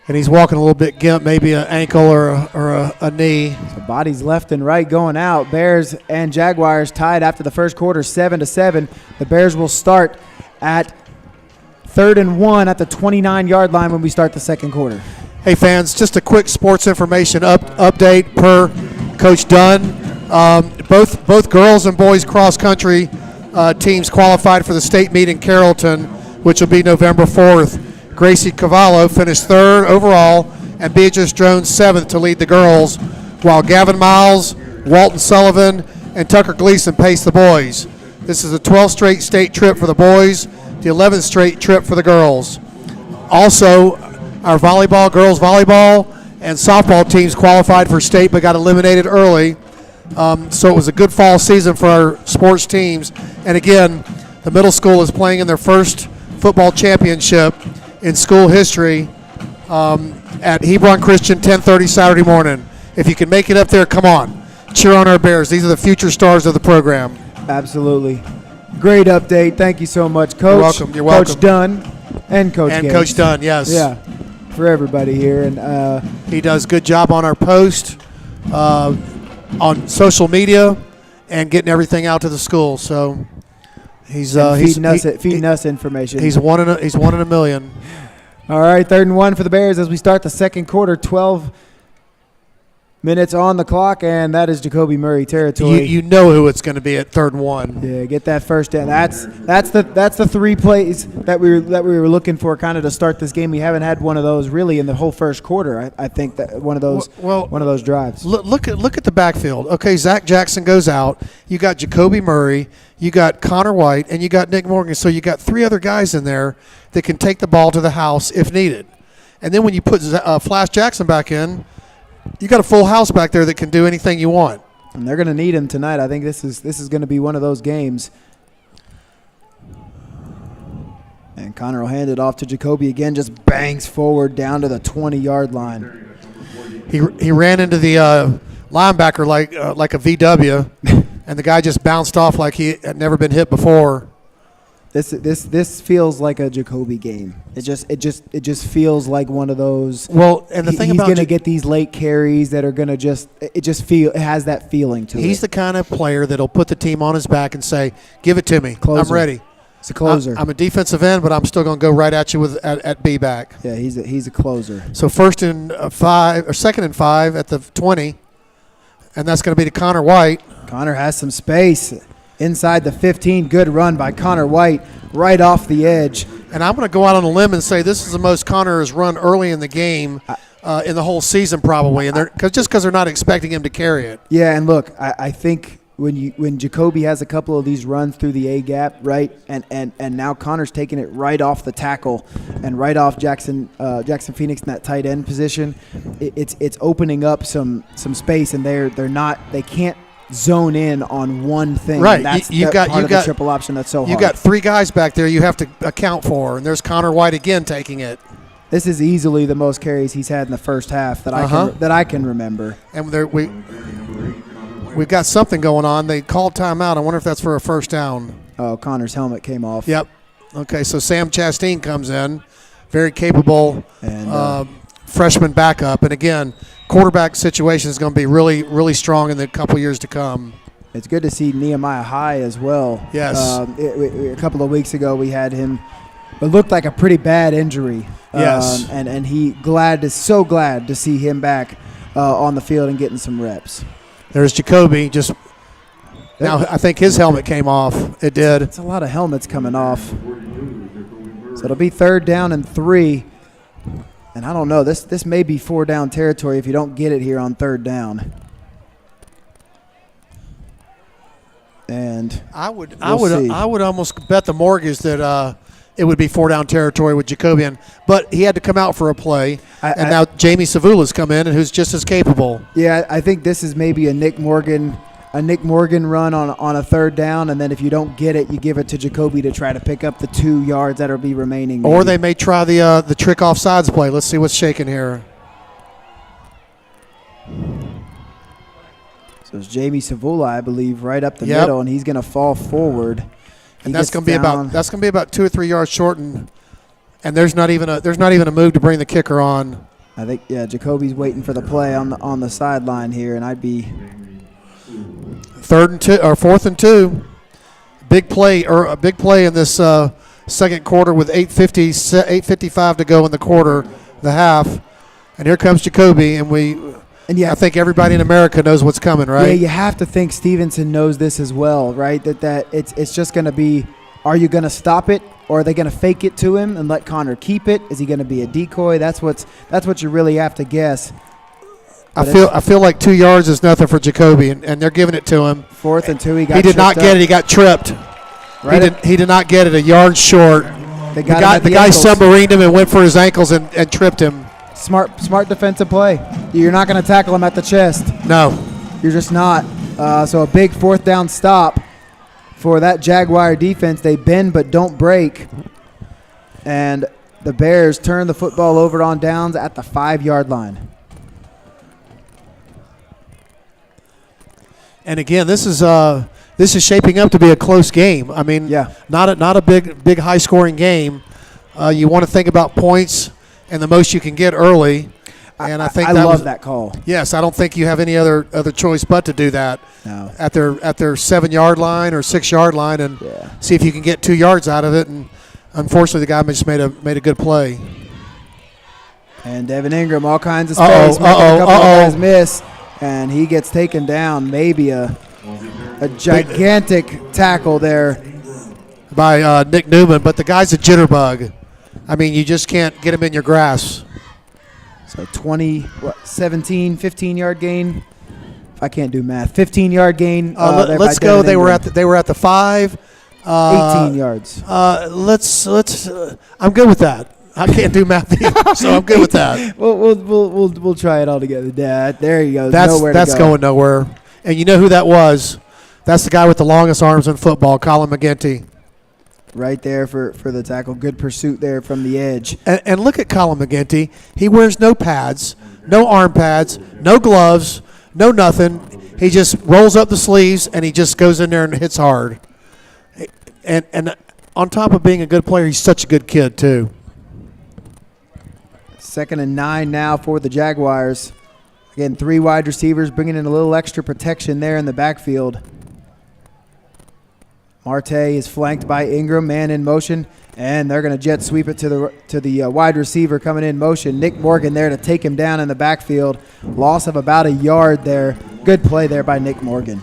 Speaker 1: and he's walking a little bit gimp, maybe an ankle or a knee.
Speaker 2: So bodies left and right going out. Bears and Jaguars tied after the first quarter, 7-7. The Bears will start at 3rd and 1 at the 29-yard line when we start the second quarter.
Speaker 1: Hey, fans, just a quick sports information update per Coach Dunn. Both girls and boys cross-country teams qualified for the state meet in Carrollton, which will be November 4th. Gracie Cavallo finished 3rd overall, and Beatrice Jones 7th to lead the girls, while Gavin Miles, Walton Sullivan, and Tucker Gleason paced the boys. This is the 12th straight state trip for the boys, the 11th straight trip for the girls. Also, our girls volleyball, and softball teams qualified for state but got eliminated early. So it was a good fall season for our sports teams. And again, the middle school is playing in their first football championship in school history at Hebron Christian, 10:30 Saturday morning. If you can make it up there, come on. Cheer on our Bears. These are the future stars of the program.
Speaker 2: Absolutely. Great update. Thank you so much, Coach.
Speaker 1: You're welcome. You're welcome.
Speaker 2: Coach Dunn and Coach Gates.
Speaker 1: Coach Dunn, yes.
Speaker 2: Yeah, for everybody here. And
Speaker 1: he does a good job on our post, on social media, and getting everything out to the school. So he's
Speaker 2: feeding us information.
Speaker 1: He's one in a million.
Speaker 2: All right, 3rd and 1 for the Bears as we start the second quarter. 12 minutes on the clock, and that is Jacoby Murray territory.
Speaker 1: You know who it's going to be at 3rd and 1.
Speaker 2: Yeah, get that first down. That's the 3 plays that we were looking for, kind of to start this game. We haven't had one of those really in the whole first quarter. I think that one of those drives.
Speaker 1: Look at the backfield. Okay, Zach Jackson goes out. You got Jacoby Murray. You got Connor White, and you got Nick Morgan. So you got 3 other guys in there that can take the ball to the house if needed. And then when you put Flash Jackson back in, you got a full house back there that can do anything you want.
Speaker 2: And they're going to need him tonight. I think this is going to be one of those games. And Connor will hand it off to Jacoby again, just bangs forward down to the 20-yard line.
Speaker 1: He ran into the linebacker like a VW, and the guy just bounced off like he had never been hit before.
Speaker 2: This feels like a Jacoby game. It just feels like one of those.
Speaker 1: Well, and the thing
Speaker 2: he's
Speaker 1: about
Speaker 2: going to get these late carries that are going to it has that feeling to it.
Speaker 1: He's the kind of player that'll put the team on his back and say, "Give it to me.
Speaker 2: Closer.
Speaker 1: I'm ready."
Speaker 2: It's a closer.
Speaker 1: I'm a defensive end, but I'm still going to go right at you at B back.
Speaker 2: Yeah, he's a closer.
Speaker 1: So 2nd and 5 at the 20, and that's going to be to Connor White.
Speaker 2: Connor has some space inside the 15. Good run by Connor White right off the edge.
Speaker 1: And I'm going to go out on a limb and say this is the most Connor has run early in the game in the whole season probably, and just because they're not expecting him to carry it.
Speaker 2: Yeah, and look, I think when Jacoby has a couple of these runs through the A gap, right, and now Connor's taking it right off the tackle and right off Jackson Phoenix in that tight end position, it's opening up some space, and they can't zone in on one thing.
Speaker 1: Right,
Speaker 2: that's
Speaker 1: you
Speaker 2: part of the
Speaker 1: got
Speaker 2: triple option that's so hard.
Speaker 1: You got 3 guys back there you have to account for, and there's Connor White again taking it.
Speaker 2: This is easily the most carries he's had in the first half that I can remember.
Speaker 1: And we've got something going on. They called timeout. I wonder if that's for a first down.
Speaker 2: Oh, Connor's helmet came off.
Speaker 1: Yep. Okay, so Sam Chastain comes in, very capable
Speaker 2: And
Speaker 1: freshman backup. And again, quarterback situation is going to be really, really strong in the couple years to come.
Speaker 2: it's good to see Nehemiah High as well.
Speaker 1: Yes.
Speaker 2: A couple of weeks ago we had him. It looked like a pretty bad injury.
Speaker 1: Yes.
Speaker 2: And so glad to see him back on the field and getting some reps.
Speaker 1: There's Jacoby. Now I think his helmet came off. It did.
Speaker 2: It's a lot of helmets coming off. So it'll be 3rd down and 3. And I don't know. This may be 4 down territory if you don't get it here on 3rd down. And
Speaker 1: I would
Speaker 2: see.
Speaker 1: almost bet the mortgage that it would be 4 down territory with Jacobian, but he had to come out for a play, and now Jamie Savula's come in, and who's just as capable.
Speaker 2: Yeah, I think this is maybe a Nick Morgan run on a 3rd down, and then if you don't get it, you give it to Jacoby to try to pick up the 2 yards that'll be remaining. Maybe.
Speaker 1: Or they may try the trick offsides play. Let's see what's shaking here.
Speaker 2: So it's Jamie Savula, I believe, right up the middle, and he's going to fall forward.
Speaker 1: And that's going to be about 2 or 3 yards short, and there's not even a move to bring the kicker on.
Speaker 2: I think Jacoby's waiting for the play on the sideline here, and I'd be
Speaker 1: 3rd and 2 or 4th and 2. Big play in this second quarter with 8:55 to go in the half, and here comes Jacoby, I think everybody in America knows what's coming, right?
Speaker 2: Yeah, you have to think Stephenson knows this as well, right? That it's just going to be, are you going to stop it, or are they going to fake it to him and let Connor keep it? Is he going to be a decoy? That's what you really have to guess. But
Speaker 1: I feel like 2 yards is nothing for Jacoby, and they're giving it to him.
Speaker 2: 4th and 2, he
Speaker 1: did not get it. He got tripped.
Speaker 2: Right,
Speaker 1: he did not get it. A yard short. The guy submarined him and went for his ankles and tripped him.
Speaker 2: Smart defensive play. You're not going to tackle him at the chest.
Speaker 1: No.
Speaker 2: You're just not. So a big 4th down stop for that Jaguar defense. They bend but don't break. And the Bears turn the football over on downs at the 5-yard line.
Speaker 1: And again, this is shaping up to be a close game. I mean, not a big high scoring game. You want to think about points and the most you can get early. And I think
Speaker 2: I love that call.
Speaker 1: Yes, I don't think you have any other choice but to do that.
Speaker 2: No.
Speaker 1: At their 7-yard line or 6-yard line, and see if you can get 2 yards out of it. And unfortunately, the guy just made a good play.
Speaker 2: And Devin Ingram, all kinds of space, making a couple of guys miss, and he gets taken down. Maybe a gigantic tackle there
Speaker 1: by Nick Newman, but the guy's a jitterbug. I mean, you just can't get him in your grasp.
Speaker 2: So 15-yard gain. I can't do math. 15-yard gain.
Speaker 1: Let's go. They were at the 5.
Speaker 2: 18 yards.
Speaker 1: Let's. I'm good with that. I can't do math either, so I'm good with that.
Speaker 2: We'll try it all together. There you go.
Speaker 1: That's going nowhere. And you know who that was? That's the guy with the longest arms in football, Colin McGinty.
Speaker 2: right there for the tackle. Good pursuit there from the edge.
Speaker 1: And look at Colin McGinty. He wears no pads, no arm pads, no gloves, no nothing. He just rolls up the sleeves, and he just goes in there and hits hard. And on top of being a good player, he's such a good kid, too.
Speaker 2: 2nd and 9 now for the Jaguars. Again, 3 wide receivers bringing in a little extra protection there in the backfield. Marte is flanked by Ingram, man in motion, and they're going to jet sweep it to the wide receiver coming in motion. Nick Morgan there to take him down in the backfield. Loss of about a yard there. Good play there by Nick Morgan.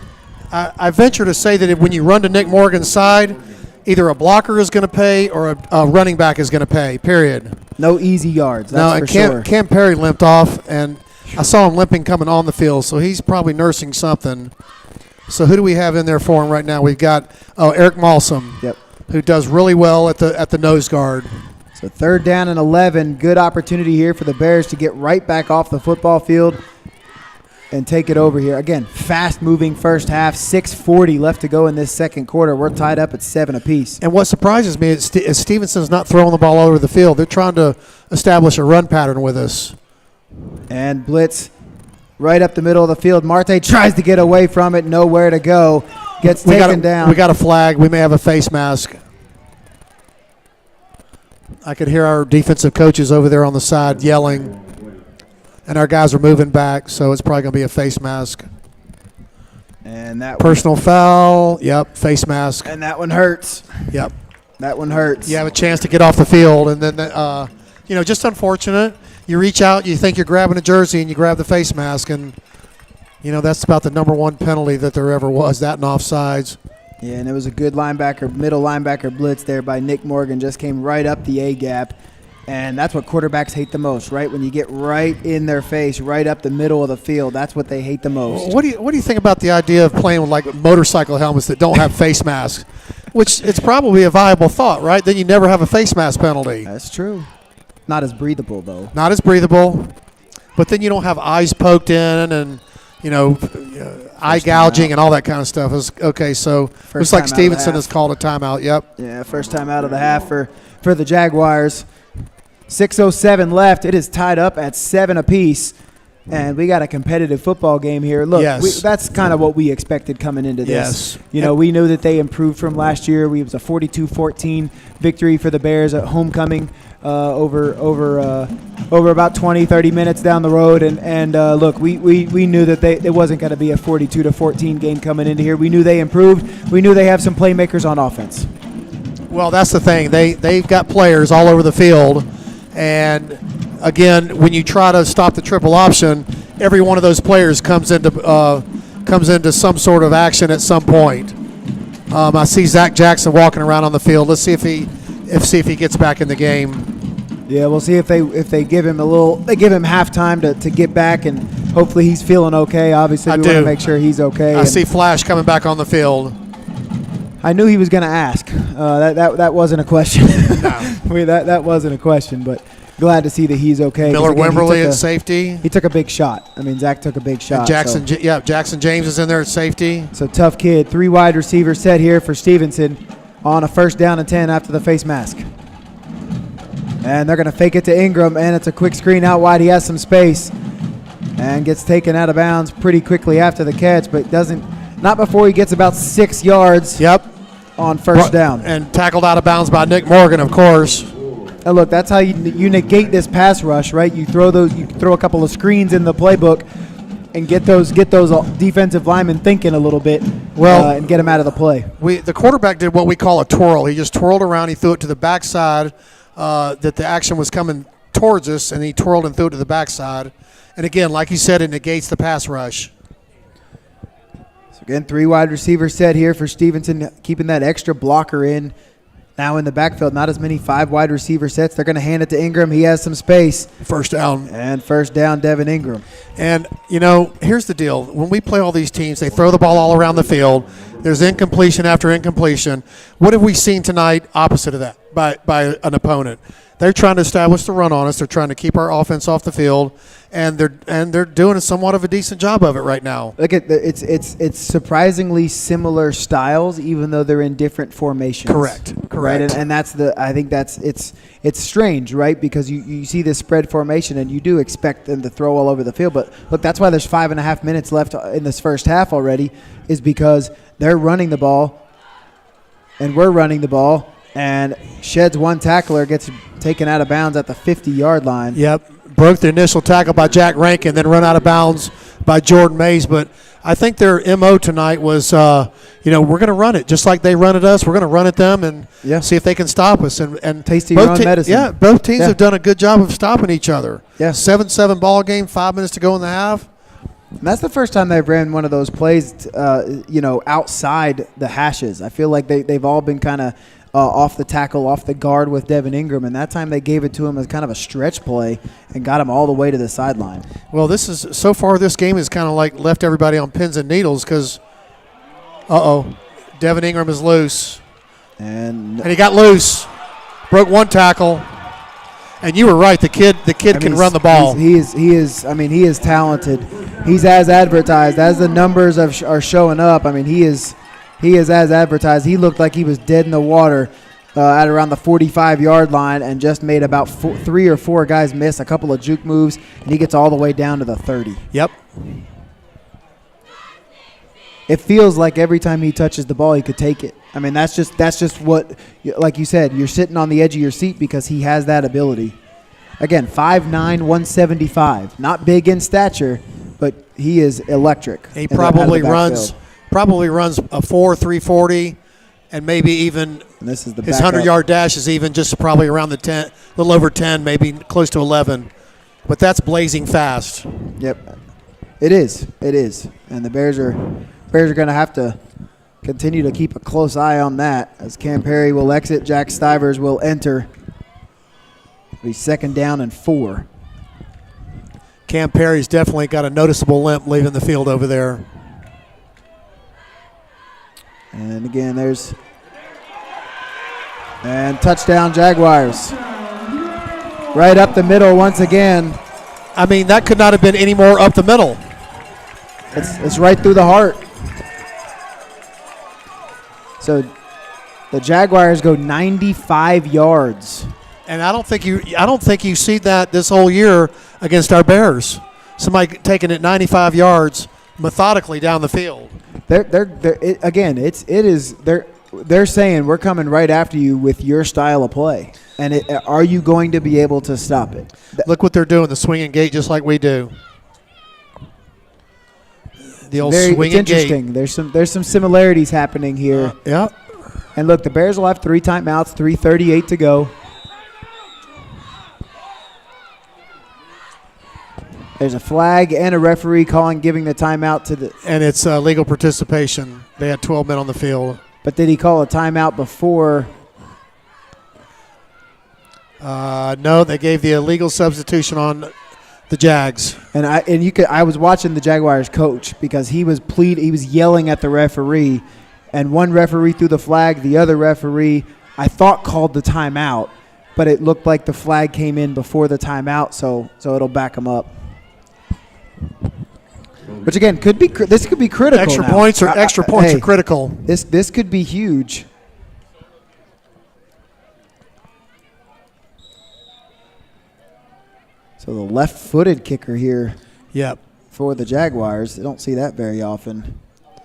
Speaker 1: I venture to say that when you run to Nick Morgan's side, either a blocker is going to pay or a running back is going to pay, period.
Speaker 2: No easy yards, that's for sure.
Speaker 1: Cam Perry limped off, and I saw him limping coming on the field, so he's probably nursing something. So who do we have in there for him right now? We've got Eric Malsom, who does really well at the nose guard.
Speaker 2: So 3rd down and 11. Good opportunity here for the Bears to get right back off the football field and take it over here. Again, fast-moving first half, 6:40 left to go in this second quarter. We're tied up at 7 apiece.
Speaker 1: And what surprises me is Stephenson's not throwing the ball all over the field. They're trying to establish a run pattern with us.
Speaker 2: And blitz right up the middle of the field. Marte tries to get away from it, nowhere to go. Gets taken down.
Speaker 1: We got a flag. We may have a face mask. I could hear our defensive coaches over there on the side yelling. And our guys are moving back, so it's probably going to be a face mask.
Speaker 2: And that
Speaker 1: personal foul. Yep, face mask.
Speaker 2: And that one hurts.
Speaker 1: Yep.
Speaker 2: That one hurts.
Speaker 1: You have a chance to get off the field, and then, just unfortunate. You reach out, you think you're grabbing a jersey, and you grab the face mask, and, that's about the number one penalty that there ever was, that and offsides.
Speaker 2: Yeah, and it was a good middle linebacker blitz there by Nick Morgan. Just came right up the A-gap. And that's what quarterbacks hate the most, right? When you get right in their face, right up the middle of the field, that's what they hate the most.
Speaker 1: What do you think about the idea of playing with like motorcycle helmets that don't have face masks? Which it's probably a viable thought, right? Then you never have a face mask penalty.
Speaker 2: That's true. Not as breathable, though.
Speaker 1: Not as breathable, but then you don't have eyes poked in and eye gouging and all that kind of stuff. Okay, so looks like Stephenson has called a timeout. Yep.
Speaker 2: Yeah, first time out of the half for the Jaguars. 6:07 left. It is tied up at 7 apiece, and we got a competitive football game here. Look, that's kind of what we expected coming into this.
Speaker 1: Yes.
Speaker 2: We knew that they improved from last year. It was a 42-14 victory for the Bears at homecoming over about 20, 30 minutes down the road. And look, we knew that it wasn't going to be a 42-14 game coming into here. We knew they improved. We knew they have some playmakers on offense.
Speaker 1: Well, that's the thing. They've got players all over the field. And, again, when you try to stop the triple option, every one of those players comes into some sort of action at some point. I see Zach Jackson walking around on the field. Let's see if he gets back in the game.
Speaker 2: Yeah, we'll see if they give him halftime to get back, and hopefully he's feeling okay. Obviously, we want to make sure he's okay.
Speaker 1: I see Flash coming back on the field.
Speaker 2: I knew he was going to ask. That wasn't a question.
Speaker 1: No.
Speaker 2: that wasn't a question, but glad to see that he's okay.
Speaker 1: Miller Wimberly at safety.
Speaker 2: He took a big shot. I mean, Zach took a big shot.
Speaker 1: And Jackson James is in there at safety.
Speaker 2: So tough kid. 3 wide receivers set here for Stephenson on a 1st down and 10 after the face mask. And they're going to fake it to Ingram, and it's a quick screen out wide. He has some space and gets taken out of bounds pretty quickly after the catch, but not before he gets about 6 yards.
Speaker 1: Yep.
Speaker 2: On 1st down.
Speaker 1: And tackled out of bounds by Nick Morgan, of course.
Speaker 2: And look, that's how you negate this pass rush, right? You throw a couple of screens in the playbook and get those defensive linemen thinking a little bit, and get them out of the play.
Speaker 1: The quarterback did what we call a twirl. He just twirled around. He threw it to the backside that the action was coming towards us, and he twirled and threw it to the backside. And again, like you said, it negates the pass rush.
Speaker 2: Again, 3 wide receivers set here for Stephenson, keeping that extra blocker in. Now in the backfield, not as many 5 wide receiver sets. They're going to hand it to Ingram. He has some space.
Speaker 1: 1st down.
Speaker 2: And 1st down, Devin Ingram.
Speaker 1: And, here's the deal. When we play all these teams, they throw the ball all around the field. There's incompletion after incompletion. What have we seen tonight opposite of that by an opponent? They're trying to establish the run on us. They're trying to keep our offense off the field, and they're doing somewhat of a decent job of it right now.
Speaker 2: Look at it's surprisingly similar styles, even though they're in different formations.
Speaker 1: Correct.
Speaker 2: Right, and that's I think that's it's strange, right? Because you see this spread formation, and you do expect them to throw all over the field. But look, that's why there's 5.5 minutes left in this first half already, is because they're running the ball, and we're running the ball, and sheds one tackler, gets taken out of bounds at the 50-yard line.
Speaker 1: Yep, broke the initial tackle by Jack Rankin, then run out of bounds by Jordan Mays. But I think their MO tonight was, we're going to run it just like they run at us. We're going to run at them and see if they can stop us. And
Speaker 2: taste of your own medicine.
Speaker 1: Yeah, both teams have done a good job of stopping each other.
Speaker 2: Yeah.
Speaker 1: 7-7 ball game, 5 minutes to go in the half.
Speaker 2: And that's the first time they've ran one of those plays, outside the hashes. I feel like they've all been kind of off the tackle, off the guard with Devin Ingram, and that time they gave it to him as kind of a stretch play and got him all the way to the sideline.
Speaker 1: Well, so far this game is kind of like left everybody on pins and needles because, Devin Ingram is loose. And he got loose, broke one tackle. And you were right. The kid can run the ball.
Speaker 2: He is talented. He's as advertised as the numbers are showing up. I mean, he is as advertised. He looked like he was dead in the water at around the 45-yard line and just made about 3 or 4 guys miss, a couple of juke moves, and he gets all the way down to the 30.
Speaker 1: Yep.
Speaker 2: It feels like every time he touches the ball, he could take it. I mean, that's just what, like you said, you're sitting on the edge of your seat because he has that ability. Again, 5'9", 175. Not big in stature, but he is electric.
Speaker 1: He probably runs a 4.340, and maybe even
Speaker 2: this is
Speaker 1: his 100-yard dash is even just probably around the 10, a little over 10, maybe close to 11. But that's blazing fast.
Speaker 2: Yep, it is. And the Bears are going to have to continue to keep a close eye on that as Cam Perry will exit, Jack Stivers will enter. It'll be 2nd down and 4.
Speaker 1: Cam Perry's definitely got a noticeable limp leaving the field over there.
Speaker 2: And again, touchdown Jaguars. Right up the middle once again.
Speaker 1: I mean, that could not have been any more up the middle.
Speaker 2: It's right through the heart. So the Jaguars go 95 yards.
Speaker 1: And I don't think you see that this whole year against our Bears. Somebody taking it 95 yards methodically down the field. They're saying we're coming right after you with your style of play. And are you going to be able to stop it? Look what they're doing, the swinging gate just like we do. The old swinging gate.
Speaker 2: It's interesting. There's some similarities happening here.
Speaker 1: Yeah.
Speaker 2: And look, the Bears will have 3 timeouts, 3:38 to go. There's a flag and a referee giving the timeout to the.
Speaker 1: And it's legal participation. They had 12 men on the field.
Speaker 2: But did he call a timeout before?
Speaker 1: No, they gave the illegal substitution on the Jags.
Speaker 2: I was watching the Jaguars coach because he was yelling at the referee, and one referee threw the flag, the other referee I thought called the timeout, but it looked like the flag came in before the timeout, so it'll back him up. Which again this could be critical.
Speaker 1: Extra points are critical.
Speaker 2: This could be huge. So the left-footed kicker here.
Speaker 1: Yep.
Speaker 2: For the Jaguars, they don't see that very often,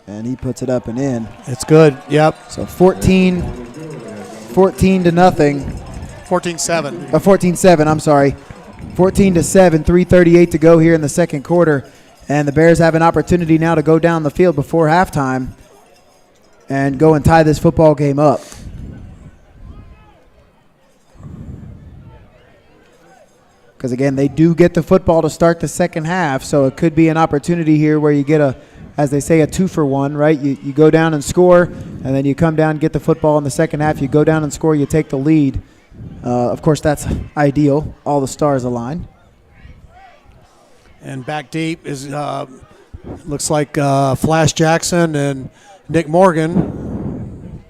Speaker 2: and he puts it up and in.
Speaker 1: It's good. Yep.
Speaker 2: So 14 to nothing.
Speaker 1: 14-7.
Speaker 2: 14-7. I'm sorry. 14-7. 3:38 to go here in the second quarter. And the Bears have an opportunity now to go down the field before halftime and go and tie this football game up. Because, again, they do get the football to start the second half, so it could be an opportunity here where you get as they say, a 2-for-1, right? You go down and score, and then you come down and get the football in the second half. You go down and score, you take the lead. Of course, that's ideal. All the stars align.
Speaker 1: And back deep is looks like Flash Jackson and Nick Morgan.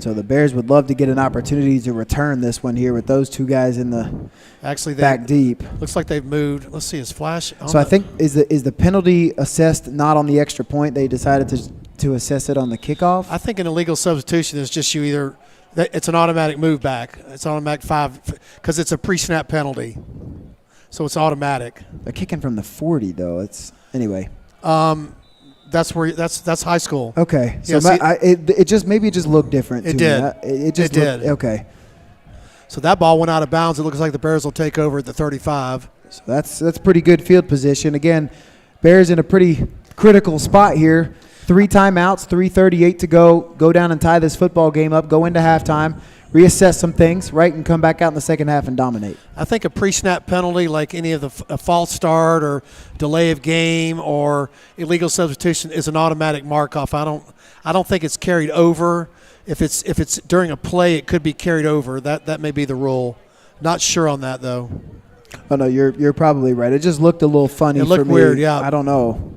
Speaker 2: So the Bears would love to get an opportunity to return this one here with those two guys in the back deep.
Speaker 1: Looks like they've moved. Let's see, is Flash on
Speaker 2: So I think is the penalty assessed not on the extra point? They decided to assess it on the kickoff?
Speaker 1: I think an illegal substitution is just it's an automatic move back. It's automatic 5 because it's a pre-snap penalty. So it's automatic.
Speaker 2: They're kicking from the 40 though. Anyway.
Speaker 1: That's high school.
Speaker 2: Okay. So
Speaker 1: yeah,
Speaker 2: it just looked different.
Speaker 1: It did.
Speaker 2: It did. Okay.
Speaker 1: So that ball went out of bounds. It looks like the Bears will take over at the 35.
Speaker 2: So that's pretty good field position. Again, Bears in a pretty critical spot here. 3 timeouts, 3:38 to go. Go down and tie this football game up. Go into halftime. Reassess some things, right, and come back out in the second half and dominate.
Speaker 1: I think a pre-snap penalty like any of a false start or delay of game or illegal substitution is an automatic mark-off. I don't think it's carried over. If it's during a play, it could be carried over. That may be the rule. Not sure on that though.
Speaker 2: Oh no, you're probably right. It just looked a little funny.
Speaker 1: It looked
Speaker 2: for me.
Speaker 1: weird, yeah.
Speaker 2: I don't know.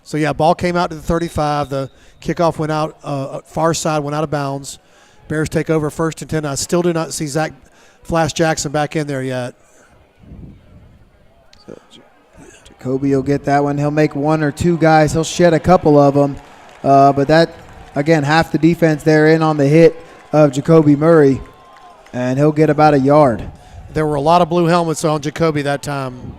Speaker 1: So yeah, ball came out to the 35. The kickoff went out far side, went out of bounds. Bears take over 1st and 10. I still do not see Zach Flash Jackson back in there yet.
Speaker 2: So Jacoby will get that one. He'll make 1 or 2 guys. He'll shed a couple of them. But that, again, half the defense there in on the hit of Jacoby Murray. And he'll get about a yard.
Speaker 1: There were a lot of blue helmets on Jacoby that time.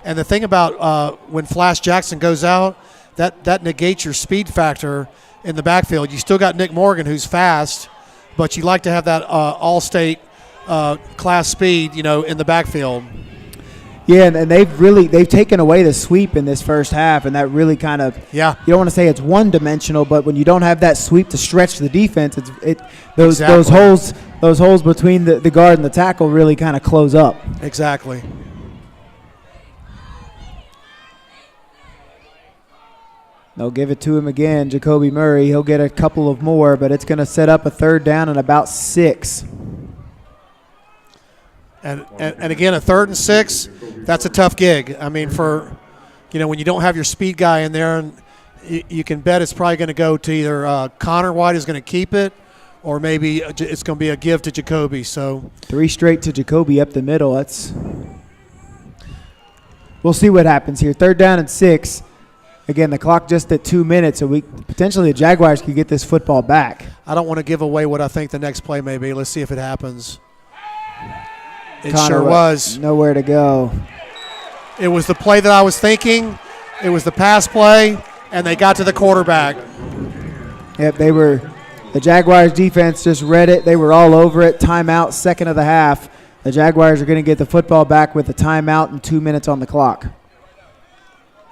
Speaker 1: And the thing about when Flash Jackson goes out, that negates your speed factor in the backfield. You still got Nick Morgan, who's fast, but you like to have that all-state class speed, in the backfield.
Speaker 2: Yeah, and they've taken away the sweep in this first half, and that really kind of you don't want to say it's one-dimensional, but when you don't have that sweep to stretch the defense, those holes between the guard and the tackle really kind of close up.
Speaker 1: Exactly.
Speaker 2: They'll give it to him again, Jacoby Murray. He'll get a couple of more, but it's going to set up a 3rd down and about 6.
Speaker 1: And again, a 3rd and 6, that's a tough gig. I mean, when you don't have your speed guy in there, and you can bet it's probably going to go to either Connor White is going to keep it, or maybe it's going to be a give to Jacoby. So 3
Speaker 2: straight to Jacoby up the middle. We'll see what happens here. 3rd down and 6. Again, the clock just at 2 minutes, so potentially the Jaguars could get this football back.
Speaker 1: I don't want to give away what I think the next play may be. Let's see if it happens. It
Speaker 2: Connor
Speaker 1: sure was.
Speaker 2: Nowhere to go.
Speaker 1: It was the play that I was thinking. It was the pass play, and they got to the quarterback.
Speaker 2: Yep, the Jaguars defense just read it. They were all over it. Timeout, 2nd of the half. The Jaguars are going to get the football back with a timeout and 2 minutes on the clock.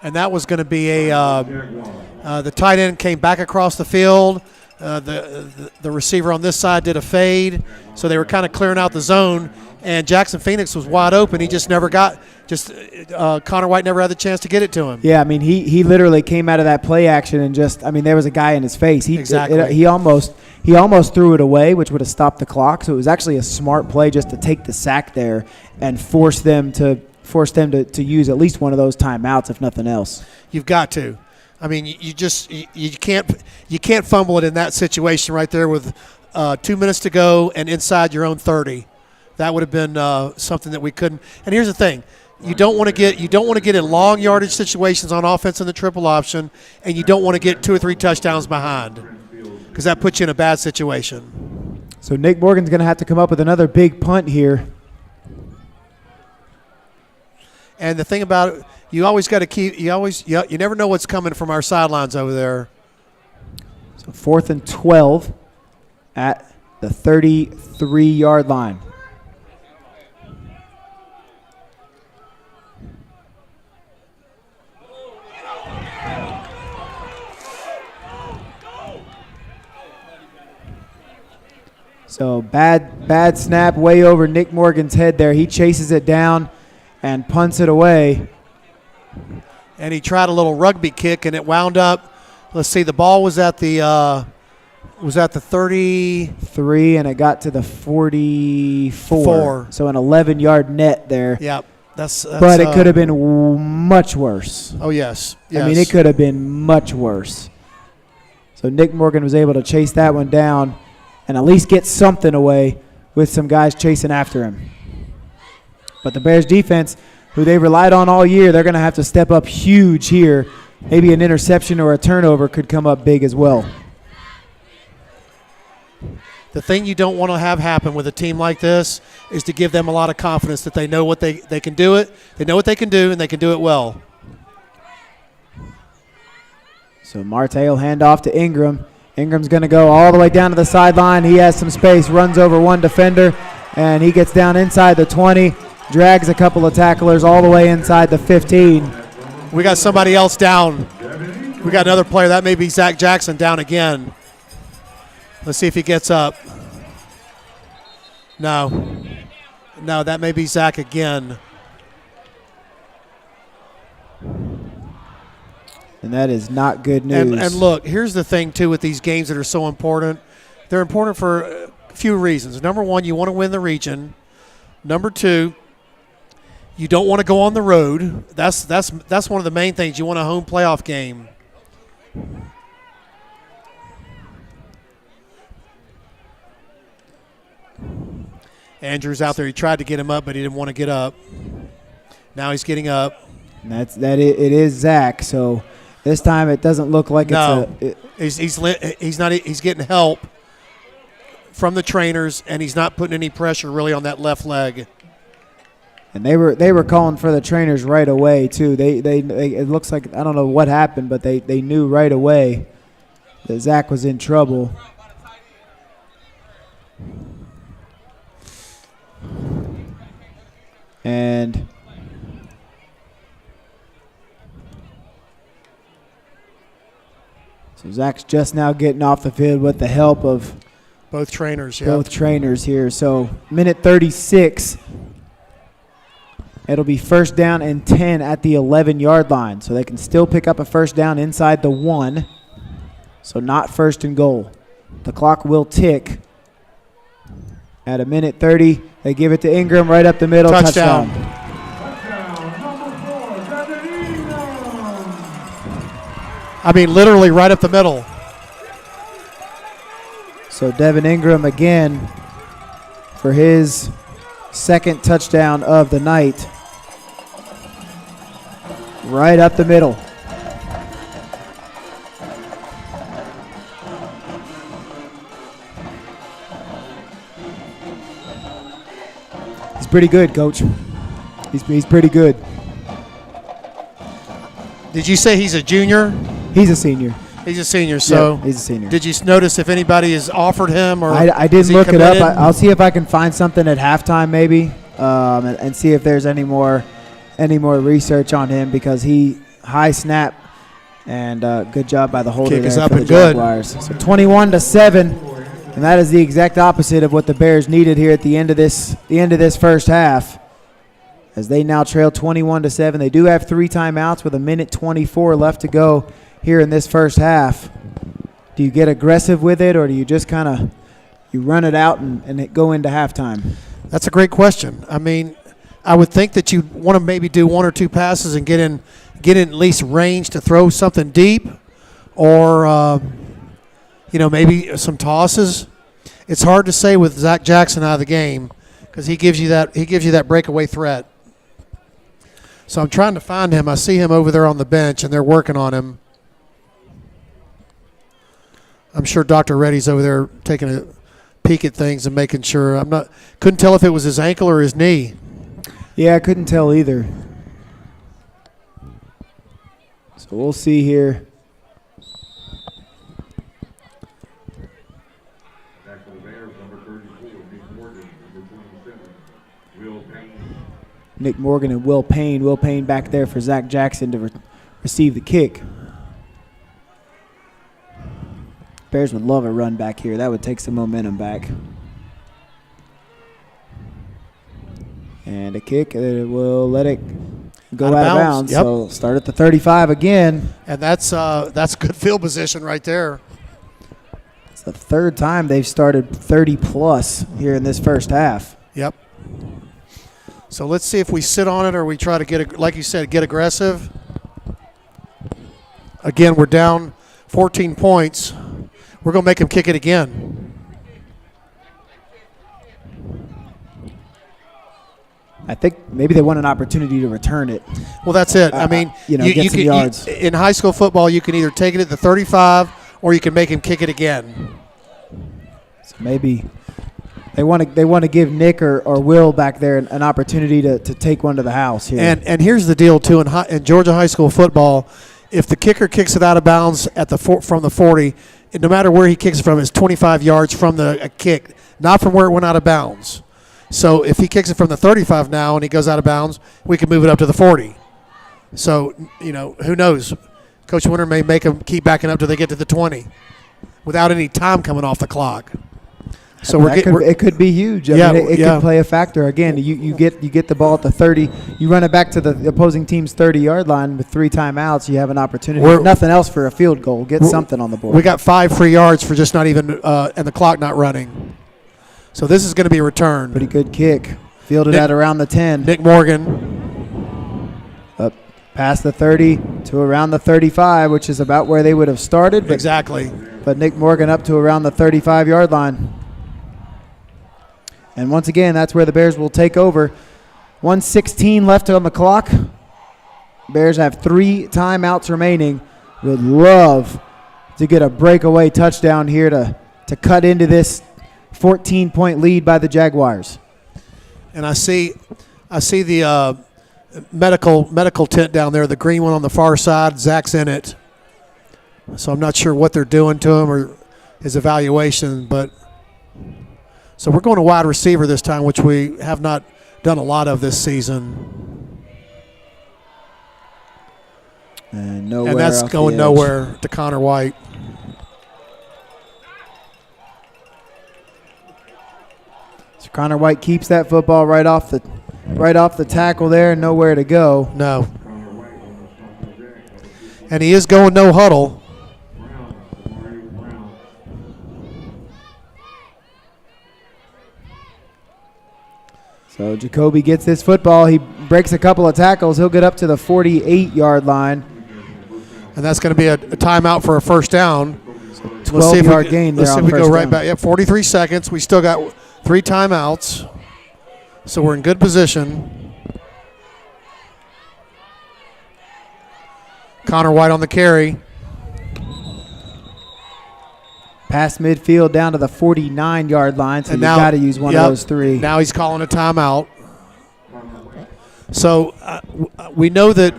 Speaker 1: And that was going to be the tight end came back across the field. The receiver on this side did a fade, so they were kind of clearing out the zone. And Jackson Phoenix was wide open. He just never got. Connor White never had the chance to get it to him.
Speaker 2: Yeah, I mean he literally came out of that play action and there was a guy in his face.
Speaker 1: Exactly.
Speaker 2: He almost threw it away, which would have stopped the clock. So it was actually a smart play just to take the sack there and force them to use at least one of those timeouts, if nothing else.
Speaker 1: You've got to. I mean, you can't fumble it in that situation right there with 2 minutes to go and inside your own 30. That would have been something that we couldn't. And here's the thing: you don't want to get in long yardage situations on offense in the triple option, and you don't want to get 2 or 3 touchdowns behind because that puts you in a bad situation.
Speaker 2: So Nick Morgan's going to have to come up with another big punt here.
Speaker 1: And the thing about it, you always got to keep. You never know what's coming from our sidelines over there.
Speaker 2: So 4th and 12 at the 33-yard line. So bad snap way over Nick Morgan's head there. He chases it down and punts it away.
Speaker 1: And he tried a little rugby kick, and it wound up. Let's see, the ball was at the 33,
Speaker 2: and it got to the 44. So an 11-yard net there.
Speaker 1: Yep. That's
Speaker 2: but it could have been much worse.
Speaker 1: Oh, yes.
Speaker 2: I mean, it could have been much worse. So Nick Morgan was able to chase that one down and at least get something away with some guys chasing after him. But the Bears defense, who they relied on all year, they're going to have to step up huge here. Maybe an interception or a turnover could come up big as well.
Speaker 1: The thing you don't want to have happen with a team like this is to give them a lot of confidence that they know what they can do it. They know what they can do, and they can do it well.
Speaker 2: So Marte will hand off to Ingram. Ingram's going to go all the way down to the sideline. He has some space, runs over one defender, and he gets down inside the 20, drags a couple of tacklers all the way inside the 15.
Speaker 1: We got somebody else down. We got another player. That may be Zach Jackson down again. Let's see if he gets up. No, that may be Zach again.
Speaker 2: And that is not good news.
Speaker 1: And look, here's the thing, too, with these games that are so important. They're important for a few reasons. Number one, you want to win the region. Number two, you don't want to go on the road. That's one of the main things. You want a home playoff game. Andrew's out there. He tried to get him up, but he didn't want to get up. Now he's getting up.
Speaker 2: And it is Zach. So this time it doesn't look like
Speaker 1: he's getting help from the trainers, and he's not putting any pressure really on that left leg.
Speaker 2: And they were calling for the trainers right away too. They it looks like, I don't know what happened, but they knew right away that Zach was in trouble. And so Zach's just now getting off the field with the help of
Speaker 1: both trainers.
Speaker 2: Both trainers here. So minute 36. It'll be first down and 10 at the 11-yard line. So they can still pick up a first down inside the 1. So not first and goal. The clock will tick. At a minute 30, they give it to Ingram right up the middle. Touchdown.
Speaker 1: I mean, literally right up the middle.
Speaker 2: So Devin Ingram again for his second touchdown of the night. Right up the middle. He's pretty good, Coach. He's pretty good.
Speaker 1: Did you say he's a junior?
Speaker 2: He's a senior.
Speaker 1: He's a senior, so
Speaker 2: he's a senior.
Speaker 1: Did you notice if anybody has offered him? Or
Speaker 2: I didn't look it
Speaker 1: committed?
Speaker 2: up. I'll see if I can find something at halftime maybe and see if there's any more research on him, because he high snap and good job by the holder
Speaker 1: Kick
Speaker 2: there
Speaker 1: is up
Speaker 2: for
Speaker 1: and
Speaker 2: the
Speaker 1: good.
Speaker 2: Jaguars. So 21-7, and that is the exact opposite of what the Bears needed here at the end of this first half, as they now trail 21-7. They do have 3 timeouts with a minute 24 left to go here in this first half. Do you get aggressive with it, or do you just kind of you run it out and go into halftime?
Speaker 1: That's a great question. I mean, I would think that you want to maybe do 1 or 2 passes and get in at least range to throw something deep, or maybe some tosses. It's hard to say with Zach Jackson out of the game, because he gives you that breakaway threat. So I'm trying to find him. I see him over there on the bench, and they're working on him. I'm sure Dr. Reddy's over there taking a peek at things and making sure. Couldn't tell if it was his ankle or his knee.
Speaker 2: Yeah, I couldn't tell either. So we'll see here. Nick Morgan and Will Payne. Will Payne back there for Zach Jackson to receive the kick. Bears would love a run back here. That would take some momentum back. And a kick that will let it go out of bounds.
Speaker 1: Yep.
Speaker 2: So start at the 35 again.
Speaker 1: And that's good field position right there.
Speaker 2: It's the third time they've started 30-plus here in this first half.
Speaker 1: Yep. So let's see if we sit on it or we try to like you said, get aggressive. Again, we're down 14 points. we're going to make him kick it again.
Speaker 2: I think maybe they want an opportunity to return it.
Speaker 1: Well, that's it. I mean,
Speaker 2: get some yards.
Speaker 1: In high school football, you can either take it at the 35 or you can make him kick it again.
Speaker 2: So maybe they want to give Nick or Will back there an opportunity to take one to the house here.
Speaker 1: And here's the deal too: in Georgia high school football, if the kicker kicks it out of bounds from the 40, no matter where he kicks it from, it's 25 yards from the kick, not from where it went out of bounds. So if he kicks it from the 35 now and he goes out of bounds, we can move it up to the 40. So, who knows? Coach Winter may make them keep backing up till they get to the 20 without any time coming off the clock. So
Speaker 2: it could be huge. It could play a factor. Again, you get the ball at the 30, you run it back to the opposing team's 30-yard line with 3 timeouts. You have an opportunity. If nothing else for a field goal. Get something on the board.
Speaker 1: We got 5 free yards for just not even and the clock not running. So this is going to be a return.
Speaker 2: Pretty good kick. Fielded at around the 10.
Speaker 1: Nick Morgan.
Speaker 2: Up past the 30 to around the 35, which is about where they would have started.
Speaker 1: Exactly.
Speaker 2: But Nick Morgan up to around the 35-yard line. And once again, that's where the Bears will take over. 1:16 left on the clock. Bears have 3 timeouts remaining. Would love to get a breakaway touchdown here to cut into this 14-point lead by the Jaguars.
Speaker 1: And I see the medical tent down there, the green one on the far side. Zach's in it. So I'm not sure what they're doing to him or his evaluation, but so we're going to wide receiver this time, which we have not done a lot of this season.
Speaker 2: And
Speaker 1: that's going nowhere to Connor White.
Speaker 2: So Connor White keeps that football right off the tackle there, nowhere to go.
Speaker 1: No. And he is going no huddle.
Speaker 2: So Jacoby gets this football. He breaks a couple of tackles. He'll get up to the 48-yard line.
Speaker 1: And that's going to be a timeout for a first down.
Speaker 2: So 12-yard gain there.
Speaker 1: Let's see if we go right back. Yep, 43 seconds. We still got 3 timeouts. So we're in good position. Connor White on the carry.
Speaker 2: Past midfield down to the 49-yard line, so you've got to use one of those 3.
Speaker 1: Now he's calling a timeout. So we know that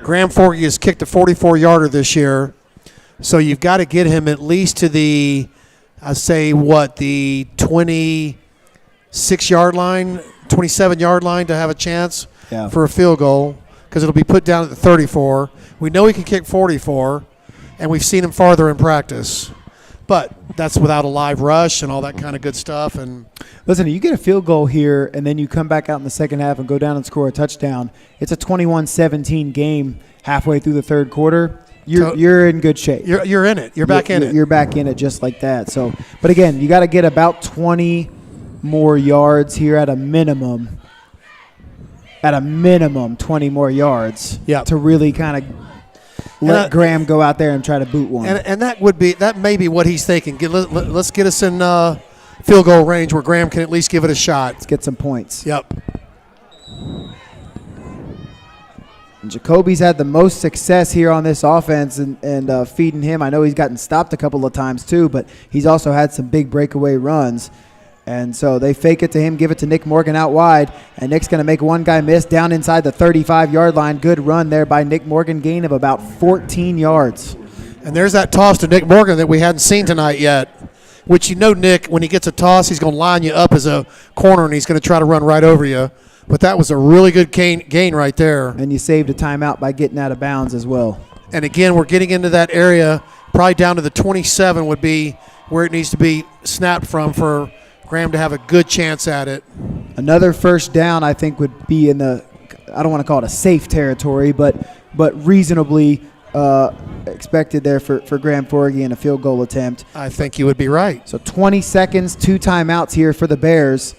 Speaker 1: Graham Forgy has kicked a 44-yarder this year, so you've got to get him at least to the 26-yard line, 27-yard line to have a chance for a field goal, because it'll be put down at the 34. We know he can kick 44, and we've seen him farther in practice. But that's without a live rush and all that kind of good stuff. And
Speaker 2: listen, you get a field goal here, and then you come back out in the second half and go down and score a touchdown. It's a 21-17 game halfway through the third quarter. You're in good shape.
Speaker 1: You're in it. You're back in it.
Speaker 2: You're back in it just like that. So, but again, you got to get about 20 more yards here at a minimum. At a minimum, 20 more yards to really kind of let Graham go out there and try to boot one.
Speaker 1: And that may be what he's thinking. Let's get us in field goal range where Graham can at least give it a shot.
Speaker 2: Let's get some points.
Speaker 1: Yep.
Speaker 2: And Jacoby's had the most success here on this offense and feeding him. I know he's gotten stopped a couple of times too, but he's also had some big breakaway runs. And so they fake it to him, give it to Nick Morgan out wide, and Nick's going to make one guy miss down inside the 35-yard line. Good run there by Nick Morgan, gain of about 14 yards.
Speaker 1: And there's that toss to Nick Morgan that we hadn't seen tonight yet, which Nick, when he gets a toss, he's going to line you up as a corner, and he's going to try to run right over you. But that was a really good gain right there.
Speaker 2: And you saved a timeout by getting out of bounds as well.
Speaker 1: And, again, we're getting into that area, probably down to the 27 would be where it needs to be snapped from for Graham to have a good chance at it.
Speaker 2: Another first down, I think, would be in the, I don't want to call it a safe territory, but reasonably expected there for Graham Forgy in a field goal attempt.
Speaker 1: I think you would be right.
Speaker 2: So 20 seconds, 2 timeouts here for the Bears.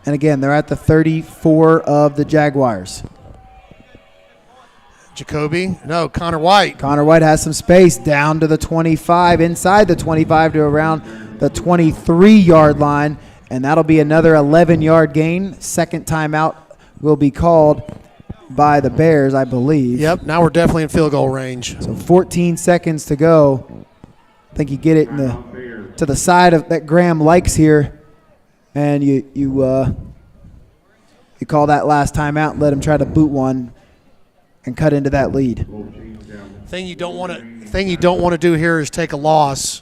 Speaker 2: And again, they're at the 34 of the Jaguars.
Speaker 1: Jacoby. No, Connor White.
Speaker 2: Connor White has some space down to the 25, inside the 25 to around the 23-yard line, and that'll be another 11-yard gain. Second timeout will be called by the Bears, I believe.
Speaker 1: Yep, now we're definitely in field goal range.
Speaker 2: So 14 seconds to go. I think you get it to the side of that Graham likes here, and you call that last timeout and let him try to boot one and cut into that lead.
Speaker 1: Thing you don't want to do here is take a loss.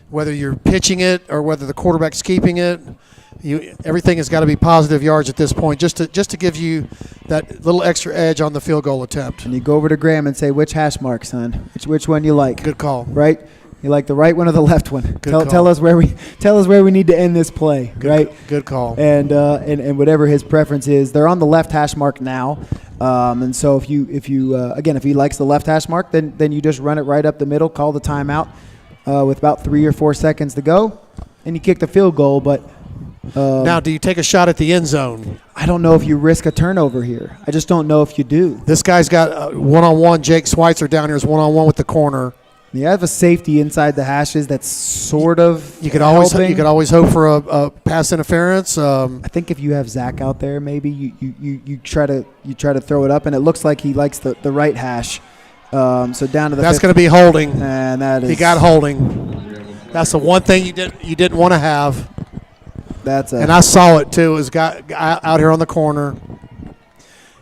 Speaker 1: Whether you're pitching it or whether the quarterback's keeping it, everything has got to be positive yards at this point, just to give you that little extra edge on the field goal attempt.
Speaker 2: And you go over to Graham and say, "Which hash mark, son? Which one you like?"
Speaker 1: Good call.
Speaker 2: Right? You like the right one or the left one?
Speaker 1: Call.
Speaker 2: Tell us where we need to end this play. Right?
Speaker 1: Good call.
Speaker 2: And whatever his preference is, they're on the left hash mark now. And so if he likes the left hash mark, then you just run it right up the middle, call the timeout with about 3 or 4 seconds to go, and you kick the field goal. But
Speaker 1: now, do you take a shot at the end zone?
Speaker 2: I don't know if you risk a turnover here. I just don't know if you do.
Speaker 1: This guy's got one-on-one. Jake Schweitzer down here is one-on-one with the corner.
Speaker 2: You have a safety inside the hashes that's sort of
Speaker 1: you could
Speaker 2: helping.
Speaker 1: always hope for a pass interference.
Speaker 2: I think if you have Zach out there, maybe you try to throw it up, and it looks like he likes the right hash. So down to the
Speaker 1: that's going to be holding,
Speaker 2: and that is
Speaker 1: he got holding. That's the one thing you didn't want to have. And I saw it too. It was guy out here on the corner,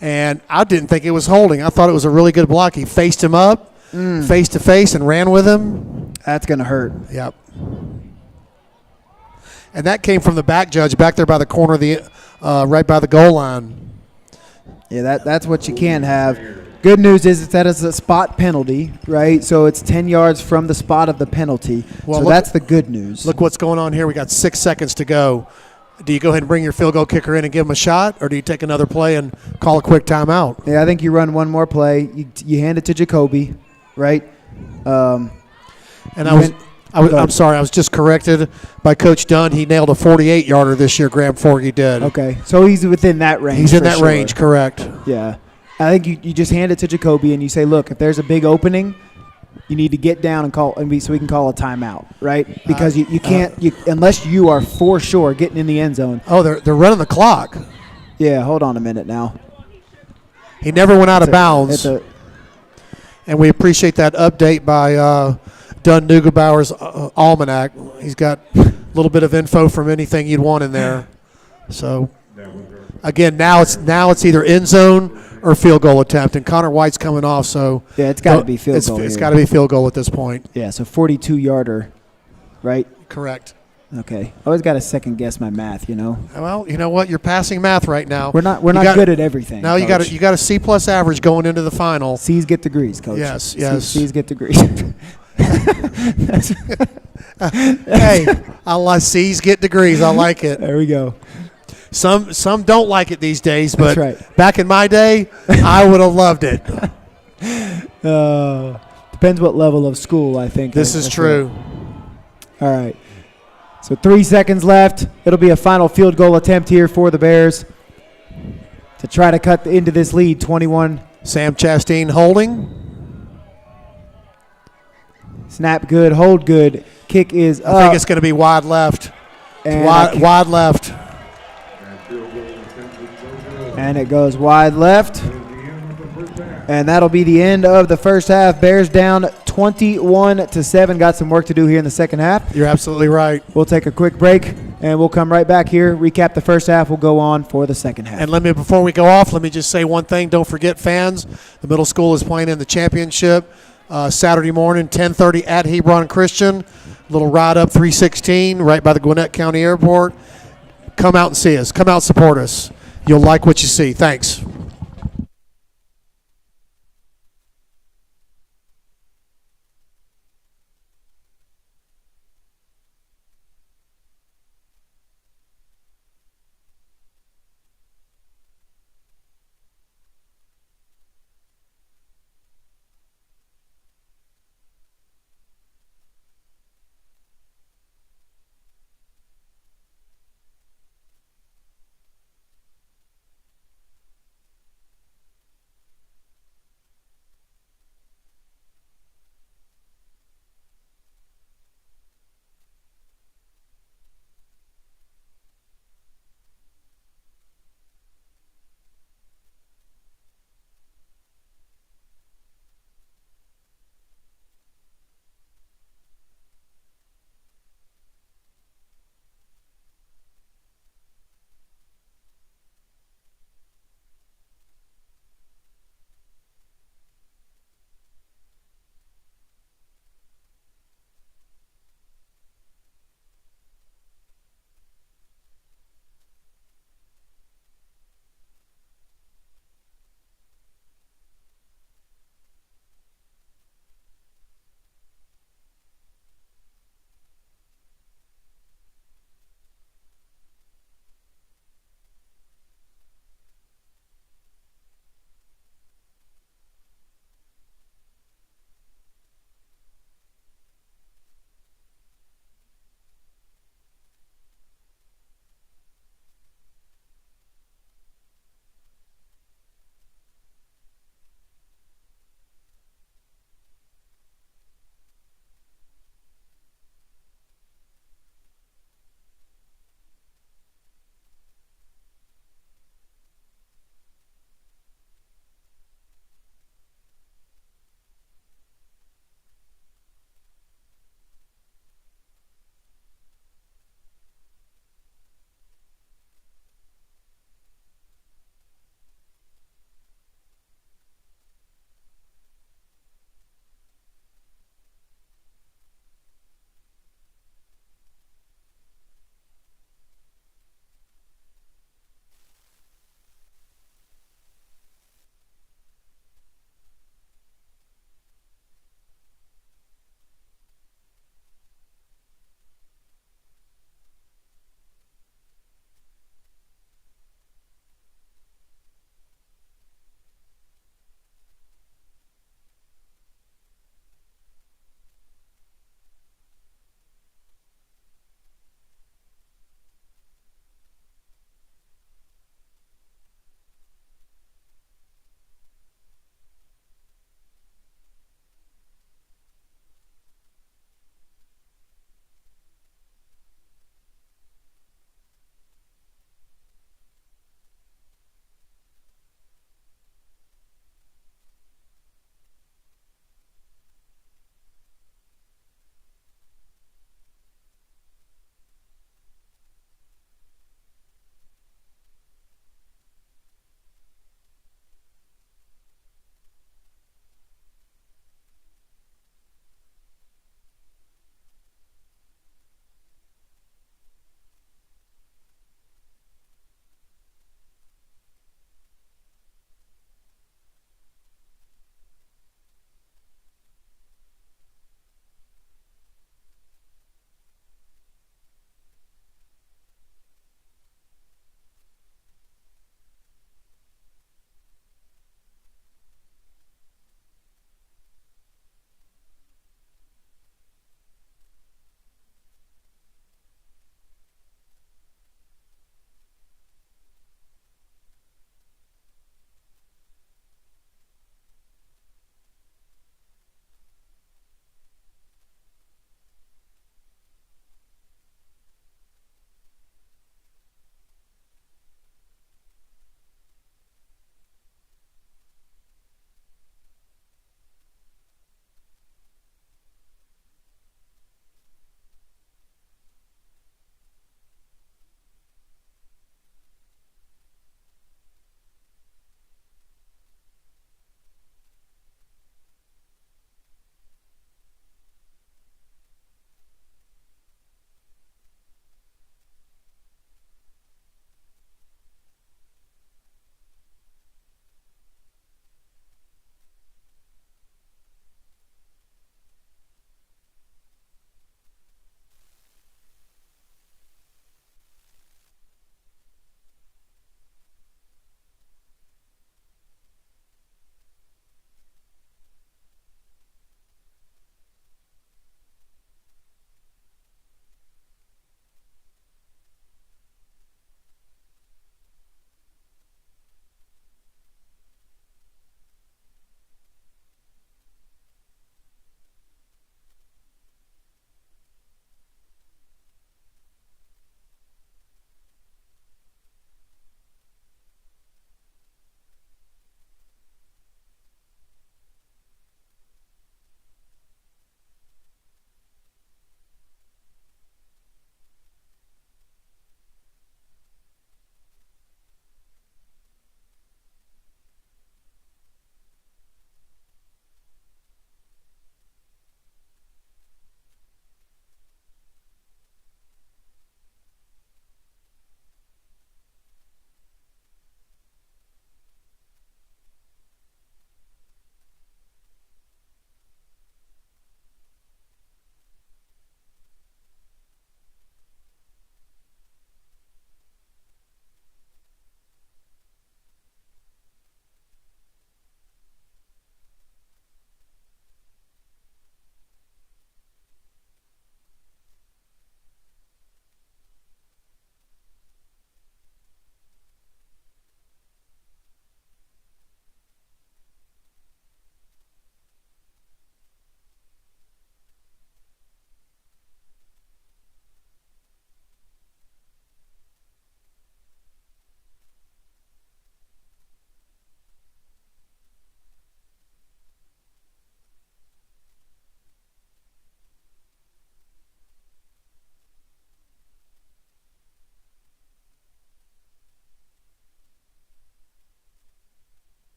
Speaker 1: and I didn't think it was holding. I thought it was a really good block. He faced him up. Face to face and ran with him.
Speaker 2: That's going to hurt.
Speaker 1: Yep. And that came from the back judge back there by the corner of the right by the goal line.
Speaker 2: Yeah, that's what you can't have. Good news is that it's a spot penalty, right? So it's 10 yards from the spot of the penalty. Well, so that's the good news.
Speaker 1: Look what's going on here. We got 6 seconds to go. Do you go ahead and bring your field goal kicker in and give him a shot, or do you take another play and call a quick timeout?
Speaker 2: Yeah, I think you run one more play. You hand it to Jacoby. Right,
Speaker 1: and I'm sorry, I was just corrected by Coach Dunn. He nailed a 48-yarder this year. Graham Forgy did.
Speaker 2: Okay, so he's within that range.
Speaker 1: He's in that range, correct?
Speaker 2: Yeah, I think you just hand it to Jacoby and you say, look, if there's a big opening, you need to get down and so we can call a timeout, right? Because you can't unless you are for sure getting in the end zone.
Speaker 1: Oh, they're running the clock.
Speaker 2: Yeah, hold on a minute now.
Speaker 1: He never went out of bounds. And we appreciate that update by Dunn Neugebauer's Almanac. He's got a little bit of info from anything you'd want in there. So, again, now it's either end zone or field goal attempt. And Connor White's coming off, so
Speaker 2: yeah, it's got to be field goal.
Speaker 1: It's got to be field goal at this point.
Speaker 2: Yeah, so 42-yarder, right?
Speaker 1: Correct.
Speaker 2: Okay. I always got to second guess my math, you know.
Speaker 1: Well, you know what? You're passing math right now.
Speaker 2: We're not good at everything.
Speaker 1: No, you got a C+ average going into the final.
Speaker 2: C's get degrees, Coach.
Speaker 1: Yes.
Speaker 2: C's get degrees.
Speaker 1: Hey, I like C's get degrees. I like it.
Speaker 2: There we go.
Speaker 1: Some don't like it these days, but
Speaker 2: right.
Speaker 1: Back in my day, I would have loved it.
Speaker 2: Depends what level of school, I think.
Speaker 1: This is true.
Speaker 2: All right. So 3 seconds left. It'll be a final field goal attempt here for the Bears to try to cut into this lead, 21.
Speaker 1: Sam Chastain holding.
Speaker 2: Snap good, hold good. Kick is up.
Speaker 1: I think it's going to be wide left. Wide left.
Speaker 2: And it goes wide left. And that'll be the end of the first half. Bears down 21-7. Got some work to do here in the second half.
Speaker 1: You're absolutely right.
Speaker 2: We'll take a quick break, and we'll come right back here, recap the first half. We'll go on for the second half.
Speaker 1: And before we go off, let me just say one thing. Don't forget, fans, the middle school is playing in the championship Saturday morning, 10:30 at Hebron Christian. Little ride up 316 right by the Gwinnett County Airport. Come out and see us. Come out and support us. You'll like what you see. Thanks.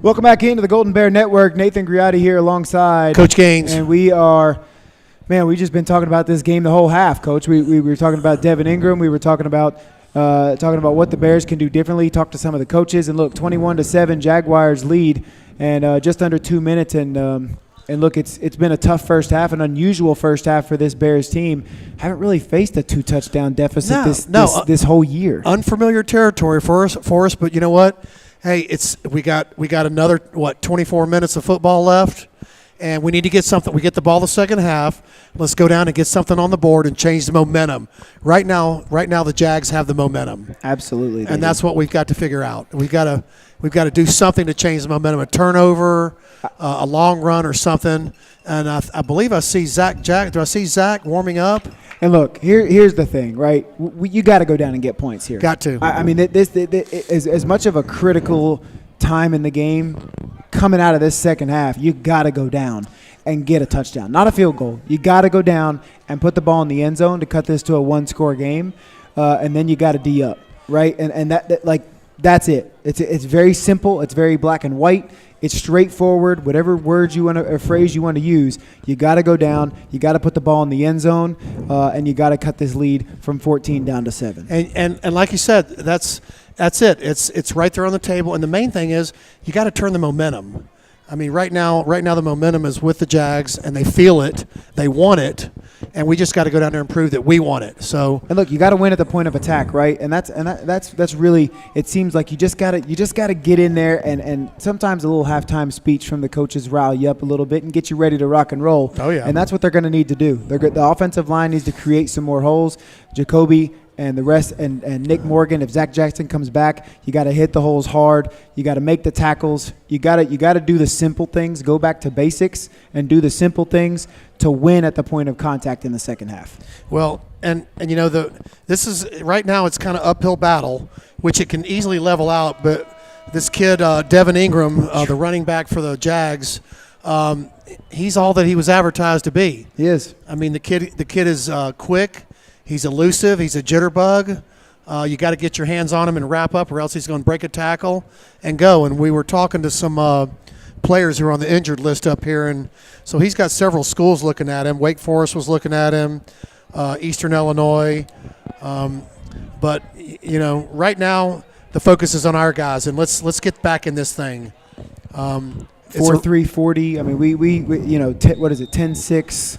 Speaker 2: Welcome back into the Golden Bear Network. Nathan Griotti here alongside
Speaker 1: Coach Gaines.
Speaker 2: And we are, we just been talking about this game the whole half, Coach. We were talking about Devin Ingram. We were talking about what the Bears can do differently. Talked to some of the coaches, and look, 21-7, Jaguars lead, and just under 2 minutes. And look, it's been a tough first half, an unusual first half for this Bears team. Haven't really faced a 2-touchdown deficit this whole year.
Speaker 1: Unfamiliar territory for us, but you know what? Hey, we got another 24 minutes of football left, and we need to get something. We get the ball the second half. Let's go down and get something on the board and change the momentum. Right now the Jags have the momentum.
Speaker 2: Absolutely,
Speaker 1: and that's what we've got to figure out. We've got to do something to change the momentum. A turnover, a long run, or something. And I believe I see Zach. Do I see Zach warming up?
Speaker 2: And look, here's the thing, right? You got to go down and get points here.
Speaker 1: Got to.
Speaker 2: I mean, this is as much of a critical time in the game coming out of this second half. You got to go down and get a touchdown, not a field goal. You got to go down and put the ball in the end zone to cut this to a one-score game, and then you got to D up, right? And that's it. It's very simple. It's very black and white. It's straightforward. Whatever words you want or phrase you want to use, you got to go down. You got to put the ball in the end zone, and you got to cut this lead from 14 down to 7.
Speaker 1: And like you said, that's it. It's right there on the table. And the main thing is you got to turn the momentum. I mean, right now the momentum is with the Jags, and they feel it, they want it, and we just got to go down there and prove that we want it. So,
Speaker 2: and look, you got to win at the point of attack, right? And that's really. It seems like you just got to get in there, and sometimes a little halftime speech from the coaches rile you up a little bit and get you ready to rock and roll.
Speaker 1: Oh yeah,
Speaker 2: and that's what they're going to need to do. The offensive line needs to create some more holes. Jacoby and the rest, and Nick Morgan. If Zach Jackson comes back, you got to hit the holes hard. You got to make the tackles. You got to do the simple things. Go back to basics and do the simple things to win at the point of contact in the second half.
Speaker 1: Well, and you know this is right now. It's kind of uphill battle, which it can easily level out. But this kid, Devin Ingram, the running back for the Jags, he's all that he was advertised to be.
Speaker 2: He is.
Speaker 1: I mean, the kid is quick. He's elusive. He's a jitterbug. You got to get your hands on him and wrap up, or else he's going to break a tackle and go. And we were talking to some players who are on the injured list up here, and so he's got several schools looking at him. Wake Forest was looking at him, Eastern Illinois. But you know, right now the focus is on our guys, and let's get back in this thing.
Speaker 2: 4-3-40. I mean, we what is it? 10-6.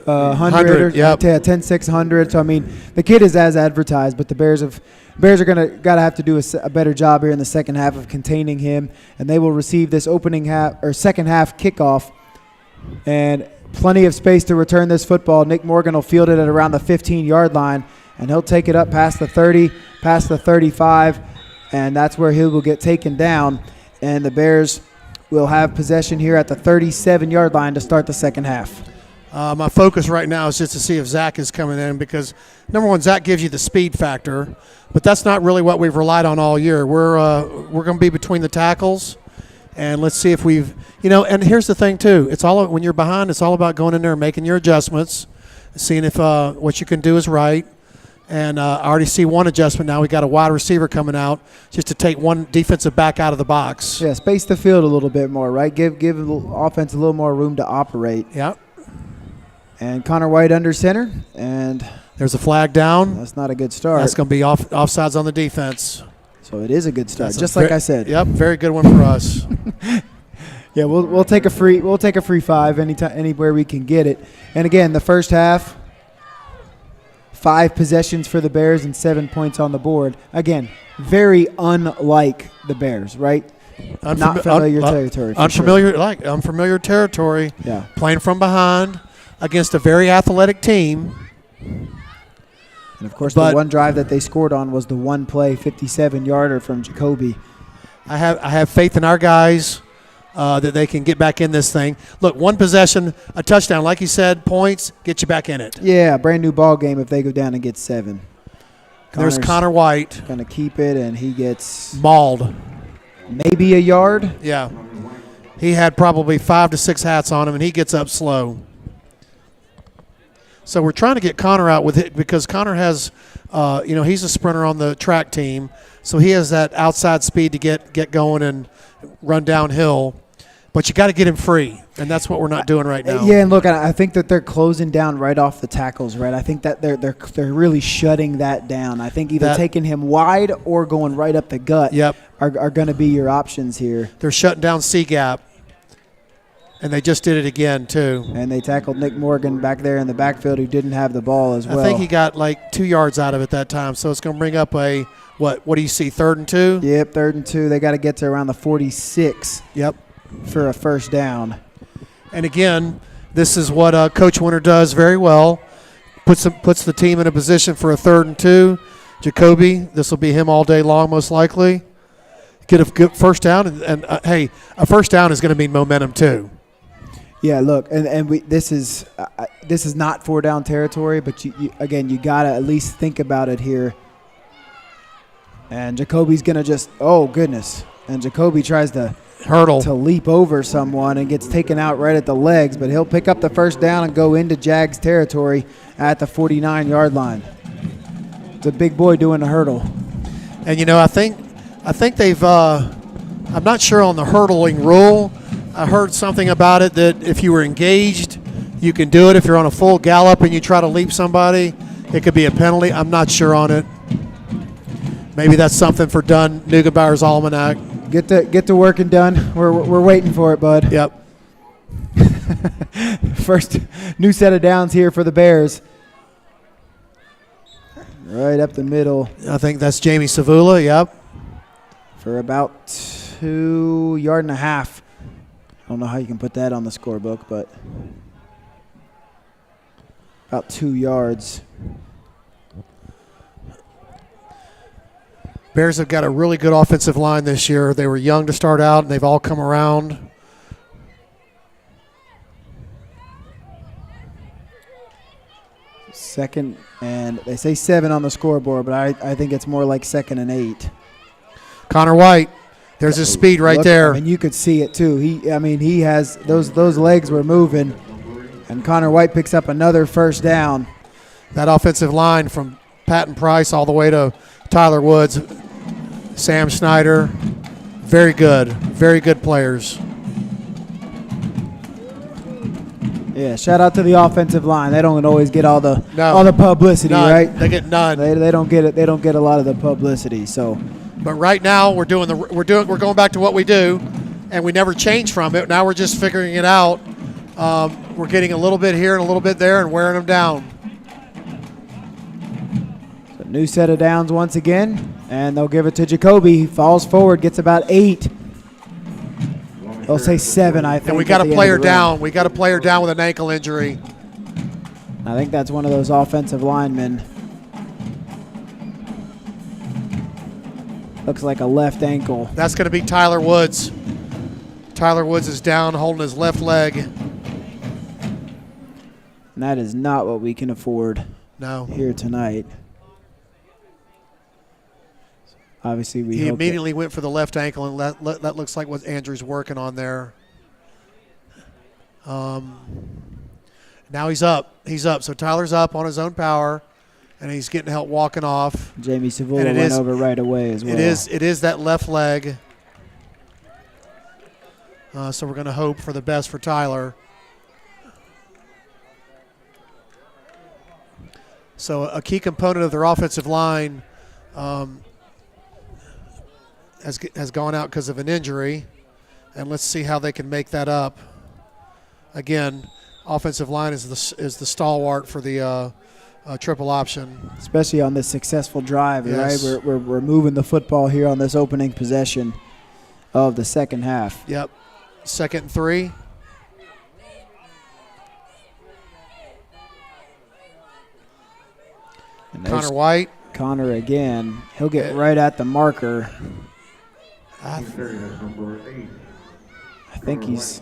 Speaker 2: 100,
Speaker 1: yep.
Speaker 2: 10-600. So I mean, the kid is as advertised, but the Bears are gotta have to do a better job here in the second half of containing him, and they will receive this second half kickoff, and plenty of space to return this football. Nick Morgan will field it at around the 15-yard line, and he'll take it up past the 30, past the 35, and that's where he will get taken down, and the Bears will have possession here at the 37-yard line to start the second half.
Speaker 1: My focus right now is just to see if Zach is coming in, because, number one, Zach gives you the speed factor, but that's not really what we've relied on all year. We're going to be between the tackles, and let's see if we've – and here's the thing, too. It's all when you're behind, it's all about going in there and making your adjustments, seeing if what you can do is right. And I already see one adjustment now. We got a wide receiver coming out just to take one defensive back out of the box.
Speaker 2: Yeah, space the field a little bit more, right? Give the offense a little more room to operate.
Speaker 1: Yeah.
Speaker 2: And Connor White under center, and
Speaker 1: there's a flag down.
Speaker 2: That's not a good start.
Speaker 1: That's going to be offsides on the defense.
Speaker 2: So it is a good start, just like I said.
Speaker 1: Yep, very good one for us.
Speaker 2: Yeah, we'll take a free 5 anywhere we can get it. And again, the first half, 5 possessions for the Bears and 7 points on the board. Again, very unlike the Bears, right? Not familiar territory.
Speaker 1: Unfamiliar territory.
Speaker 2: Yeah,
Speaker 1: playing from behind against a very athletic team.
Speaker 2: And, of course, the one drive that they scored on was the one-play 57-yarder from Jacoby.
Speaker 1: I have faith in our guys that they can get back in this thing. Look, one possession, a touchdown, like you said, points, get you back in it.
Speaker 2: Yeah, brand-new ball game if they go down and get 7.
Speaker 1: There's Connor White.
Speaker 2: Going to keep it, and he gets
Speaker 1: mauled.
Speaker 2: Maybe a yard?
Speaker 1: Yeah. He had probably 5 to 6 hats on him, and he gets up slow. So we're trying to get Connor out with it because Connor has, he's a sprinter on the track team, so he has that outside speed to get going and run downhill. But you got to get him free, and that's what we're not doing right now.
Speaker 2: Yeah, and look, I think that they're closing down right off the tackles, right? I think that they're really shutting that down. I think either taking him wide or going right up the gut are going to be your options here.
Speaker 1: They're shutting down C-gap, and they just did it again, too.
Speaker 2: And they tackled Nick Morgan back there in the backfield who didn't have the ball as well.
Speaker 1: I think he got like 2 yards out of it that time, so it's going to bring up a, what do you see, 3rd and 2?
Speaker 2: Yep, 3rd and 2. They got to get to around the 46.
Speaker 1: Yep.
Speaker 2: For a first down.
Speaker 1: And again, this is what Coach Winter does very well. Puts the team in a position for a 3rd and 2. Jacoby, this will be him all day long most likely. Get a good first down, and hey, a first down is going to mean momentum too.
Speaker 2: Yeah, look, and this is not 4-down territory, but you got to at least think about it here. And Jacoby's going to just, oh goodness, and Jacoby tries to
Speaker 1: hurdle
Speaker 2: to leap over someone and gets taken out right at the legs, but he'll pick up the first down and go into Jags territory at the 49-yard line. It's a big boy doing the hurdle.
Speaker 1: And I think they've I'm not sure on the hurdling rule. I heard something about it that if you were engaged, you can do it. If you're on a full gallop and you try to leap somebody, it could be a penalty. I'm not sure on it. Maybe that's something for Dunn Neugebauer's Almanac.
Speaker 2: Get to work and done. We're waiting for it, bud.
Speaker 1: Yep.
Speaker 2: First new set of downs here for the Bears. Right up the middle.
Speaker 1: I think that's Jamie Savula, yep.
Speaker 2: For about 2.5 yards. I don't know how you can put that on the scorebook, but about 2 yards.
Speaker 1: Bears have got a really good offensive line this year. They were young to start out, and they've all come around.
Speaker 2: Second, and they say 7 on the scoreboard, but I think it's more like 2nd and 8.
Speaker 1: Connor White, there's his speed right there.
Speaker 2: And you could see it too. He has those legs were moving, and Connor White picks up another first down.
Speaker 1: That offensive line from Patton Price all the way to Tyler Woods, Sam Snyder, very good players.
Speaker 2: Yeah, shout out to the offensive line. They don't always get all the publicity,
Speaker 1: none.
Speaker 2: right?
Speaker 1: They get none.
Speaker 2: They don't get it. They don't get a lot of the publicity. So,
Speaker 1: but right now we're going back to what we do, and we never change from it. Now we're just figuring it out. We're getting a little bit here and a little bit there and wearing them down.
Speaker 2: So new set of downs once again, and they'll give it to Jacoby. He falls forward, gets about 8. They'll say 7, I think.
Speaker 1: And we got a player down. We got a player down with an ankle injury.
Speaker 2: I think that's one of those offensive linemen. Looks like a left ankle.
Speaker 1: That's going to be Tyler Woods. Tyler Woods is down, holding his left leg.
Speaker 2: And that is not what we can afford here tonight. Obviously, he
Speaker 1: immediately went for the left ankle, and that looks like what Andrew's working on there. Now he's up. So Tyler's up on his own power, and he's getting help walking off.
Speaker 2: Jamie Savula went over right away as well.
Speaker 1: It is that left leg. So we're going to hope for the best for Tyler. So a key component of their offensive line has gone out because of an injury, and let's see how they can make that up. Again, offensive line is the stalwart for the triple option,
Speaker 2: especially on this successful drive.
Speaker 1: Yes.
Speaker 2: Right, we're moving the football here on this opening possession of the second half.
Speaker 1: Yep, 2nd and 3.
Speaker 2: And
Speaker 1: Connor White.
Speaker 2: Connor again. He'll get right at the marker. I think he's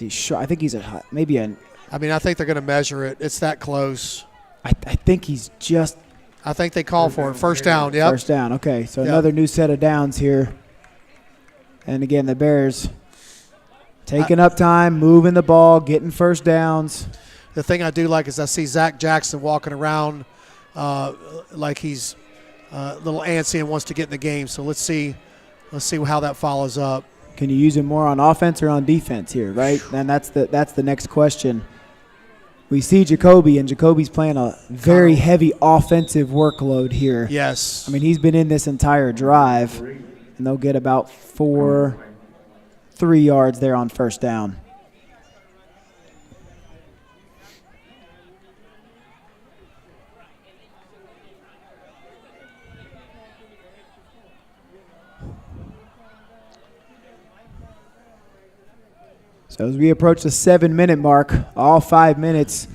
Speaker 2: short. I think he's maybe a.
Speaker 1: I mean, I think they're going to measure it. It's that close.
Speaker 2: I think he's just.
Speaker 1: I think they call for it. First down. Yep.
Speaker 2: First down. Okay, so another new set of downs here. And again, the Bears taking up time, moving the ball, getting first downs.
Speaker 1: the thing I do like is I see Zach Jackson walking around like he's a little antsy and wants to get in the game. So let's see how that follows up.
Speaker 2: Can you use him more on offense or on defense here, right? And that's the next question. We see Jacoby, and Jacoby's playing a very heavy offensive workload here.
Speaker 1: Yes.
Speaker 2: I mean, he's been in this entire drive, and they'll get about 3 yards there on first down. So as we approach the 7-minute mark, all 5 minutes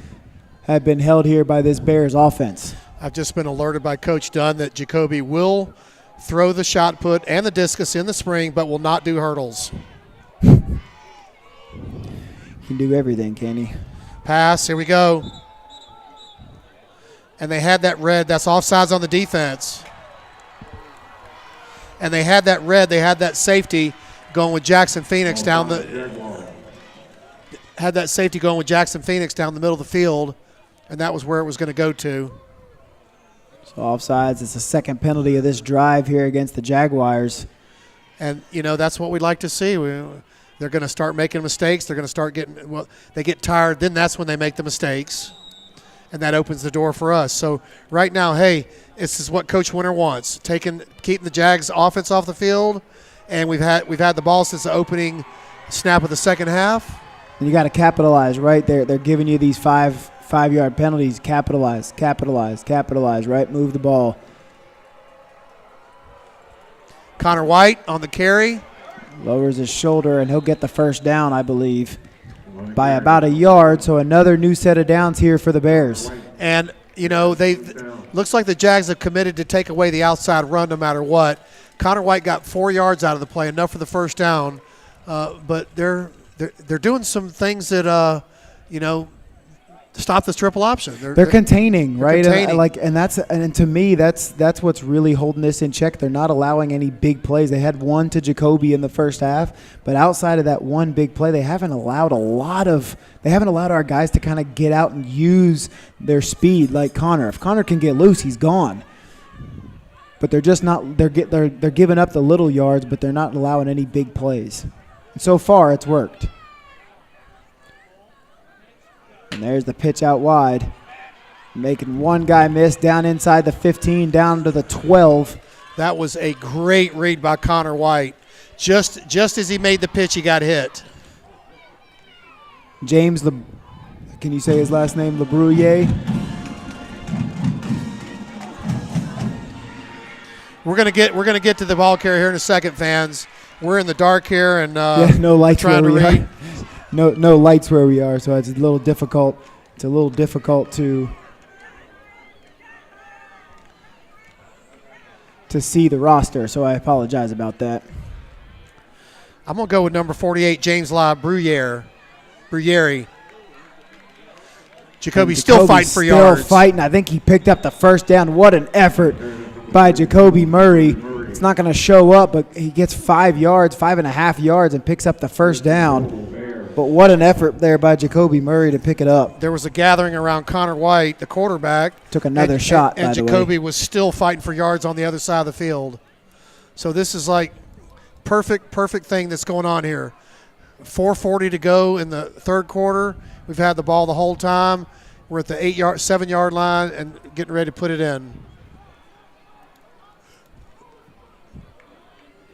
Speaker 2: have been held here by this Bears offense.
Speaker 1: I've just been alerted by Coach Dunn that Jacoby will throw the shot put and the discus in the spring, but will not do hurdles.
Speaker 2: He can do everything, can he?
Speaker 1: Pass, here we go. And they had that red. That's offsides on the defense. And they had that red. They had that safety going with Jackson Phoenix down the middle of the field, and that was where it was going to go to.
Speaker 2: So offsides. It's the second penalty of this drive here against the Jaguars.
Speaker 1: And, that's what we'd like to see. They're going to start making mistakes. They're going to start they get tired. Then that's when they make the mistakes, and that opens the door for us. So right now, hey, this is what Coach Winter wants, keeping the Jags offense off the field, and we've had the ball since the opening snap of the second half.
Speaker 2: And you got to capitalize, right? They're giving you these five-yard penalties. Capitalize, right? Move the ball.
Speaker 1: Connor White on the carry.
Speaker 2: Lowers his shoulder, and he'll get the first down, I believe, by about a yard. So another new set of downs here for the Bears.
Speaker 1: And, looks like the Jags have committed to take away the outside run no matter what. Connor White got 4 yards out of the play, enough for the first down. But they're doing some things that stop this triple option.
Speaker 2: They're containing, right?
Speaker 1: Containing.
Speaker 2: And to me that's what's really holding this in check. They're not allowing any big plays. They had one to Jacoby in the first half, but outside of that one big play, they haven't allowed our guys to kind of get out and use their speed like Connor. If Connor can get loose, he's gone. But they're just not. They're giving up the little yards, but they're not allowing any big plays. And so far, it's worked. And there's the pitch out wide, making one guy miss down inside the 15, down to the 12.
Speaker 1: That was a great read by Connor White. Just as he made the pitch, he got hit.
Speaker 2: James, can you say his last name? LeBrouillet.
Speaker 1: We're gonna get to the ball carrier here in a second, fans. We're in the dark here, and
Speaker 2: no lights
Speaker 1: trying
Speaker 2: where
Speaker 1: to
Speaker 2: we
Speaker 1: read.
Speaker 2: are. No lights where we are, so it's a little difficult. It's a little difficult to see the roster, so I apologize about that.
Speaker 1: I'm gonna go with number 48, James Bruyere. Jacoby's still fighting for yards.
Speaker 2: Still fighting. I think he picked up the first down. What an effort by Jacoby Murray. It's not going to show up, but he gets 5.5 yards, and picks up the first down. But what an effort there by Jacoby Murray to pick it up.
Speaker 1: There was a gathering around Connor White, the quarterback.
Speaker 2: Took another shot,
Speaker 1: and
Speaker 2: by the way.
Speaker 1: Jacoby was still fighting for yards on the other side of the field. So this is like perfect thing that's going on here. 4:40 to go in the third quarter. We've had the ball the whole time. We're at the 7-yard line and getting ready to put it in.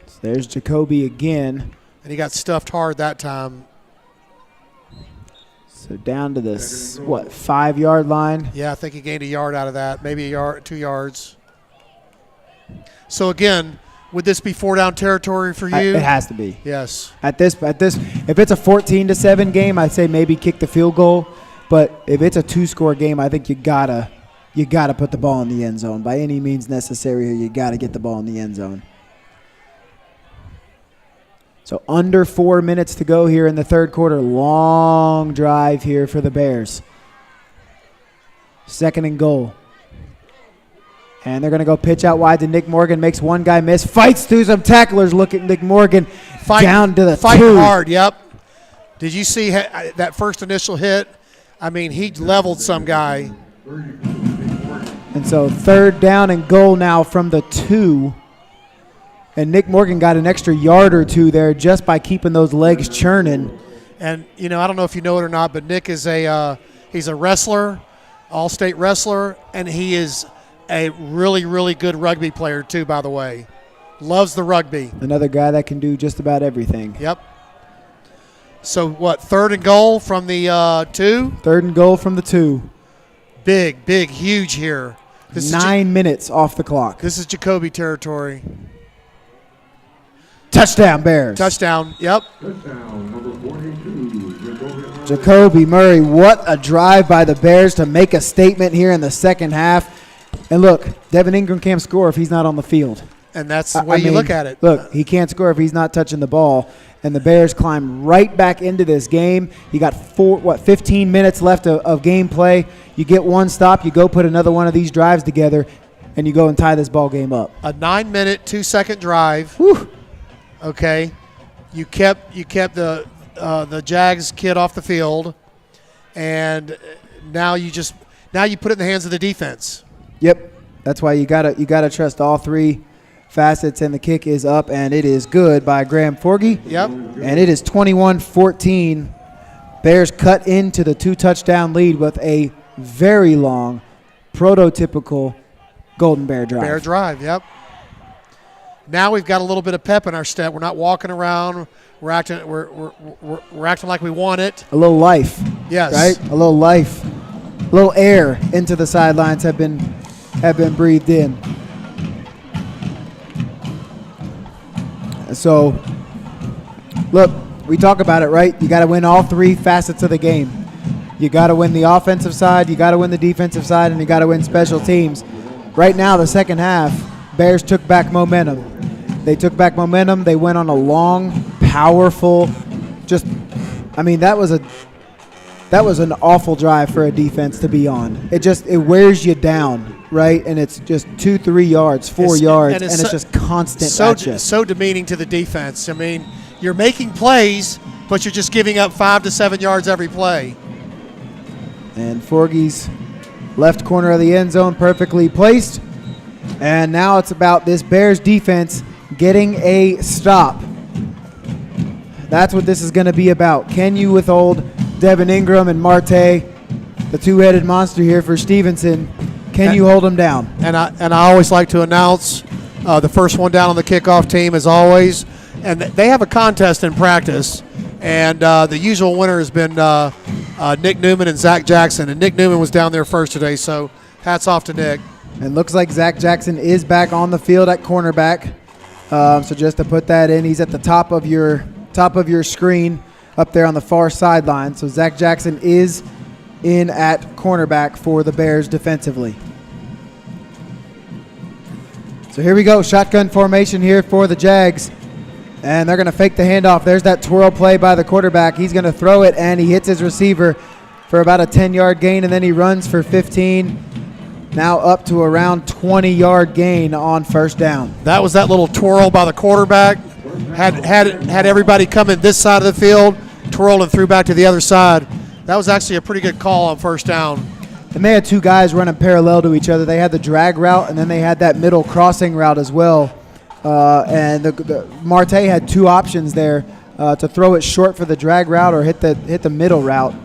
Speaker 2: So there's Jacoby again.
Speaker 1: And he got stuffed hard that time.
Speaker 2: So down to the 5-yard line?
Speaker 1: Yeah, I think he gained a yard out of that, maybe a yard, 2 yards. So again, would this be 4-down territory for you?
Speaker 2: It has to be.
Speaker 1: Yes.
Speaker 2: At this, if it's a 14-7 game, I'd say maybe kick the field goal. But if it's a 2-score game, I think you gotta put the ball in the end zone by any means necessary. You gotta get the ball in the end zone. So under 4 minutes to go here in the third quarter. Long drive here for the Bears. 2nd and goal. And they're going to go pitch out wide to Nick Morgan. Makes one guy miss. Fights through some tacklers. Look at Nick Morgan. Down to the 2.
Speaker 1: Fighting hard, yep. Did you see that first initial hit? I mean, he leveled some guy.
Speaker 2: And so 3rd down and goal now from the 2. And Nick Morgan got an extra yard or 2 there just by keeping those legs churning.
Speaker 1: And, I don't know if you know it or not, but Nick is he's a wrestler, all-state wrestler, and he is a really, really good rugby player too, by the way. Loves the rugby.
Speaker 2: Another guy that can do just about everything.
Speaker 1: Yep. So, 3rd and goal from the 2?
Speaker 2: 3rd and goal from the 2.
Speaker 1: Big, huge here. This
Speaker 2: 9 minutes off the clock.
Speaker 1: This is Jacoby territory.
Speaker 2: Touchdown, Bears.
Speaker 1: Touchdown, yep.
Speaker 3: Touchdown, number 42,
Speaker 2: Jacoby Murray, what a drive by the Bears to make a statement here in the second half. And look, Devin Ingram can't score if he's not on the field.
Speaker 1: And that's the way you look at it.
Speaker 2: Look, he can't score if he's not touching the ball. And the Bears climb right back into this game. You got 15 minutes left of gameplay. You get one stop, you go put another one of these drives together, and you go and tie this ball game up.
Speaker 1: A 9-minute, 2-second drive.
Speaker 2: Whew.
Speaker 1: Okay, you kept the Jags kid off the field, and now you put it in the hands of the defense.
Speaker 2: Yep, that's why you gotta trust all 3 facets, and the kick is up, and it is good by Graham Forgy.
Speaker 1: Yep,
Speaker 2: and it is 21-14. Bears cut into the 2-touchdown lead with a very long, prototypical Golden Bear drive.
Speaker 1: Bear drive. Yep. Now we've got a little bit of pep in our step. We're not walking around. We're acting like we want it.
Speaker 2: A little life.
Speaker 1: Yes.
Speaker 2: Right? A little life. A little air into the sidelines have been breathed in. So, look, we talk about it, right? You got to win all 3 facets of the game. You got to win the offensive side, you got to win the defensive side, and you got to win special teams. Right now, the second half, Bears took back momentum. They took back momentum. They went on a long, powerful, that was an awful drive for a defense to be on. It wears you down, right? And it's just 2-3 yards, 4 yards, and it's just constant at you.
Speaker 1: So demeaning to the defense. I mean, you're making plays, but you're just giving up 5 to 7 yards every play.
Speaker 2: And Forgy's left corner of the end zone perfectly placed. And now it's about this Bears defense getting a stop. That's what this is going to be about. Can you withhold Devin Ingram and Marte, the 2-headed monster here for Stephenson? Can you hold them down?
Speaker 1: And I always like to announce the first one down on the kickoff team as always. And they have a contest in practice. And the usual winner has been Nick Newman and Zach Jackson. And Nick Newman was down there first today, so hats off to Nick.
Speaker 2: And looks like Zach Jackson is back on the field at cornerback. So just to put that in, he's at the top of your screen up there on the far sideline. So Zach Jackson is in at cornerback for the Bears defensively. So here we go, shotgun formation here for the Jags. And they're going to fake the handoff. There's that twirl play by the quarterback. He's going to throw it, and he hits his receiver for about a 10-yard gain, and then he runs for 15. Now up to around 20-yard gain on first down.
Speaker 1: That was that little twirl by the quarterback. Had everybody come in this side of the field, twirled and threw back to the other side. That was actually a pretty good call on first down.
Speaker 2: And they had 2 guys running parallel to each other. They had the drag route, and then they had that middle crossing route as well. And the Marte had 2 options there to throw it short for the drag route or hit the middle route.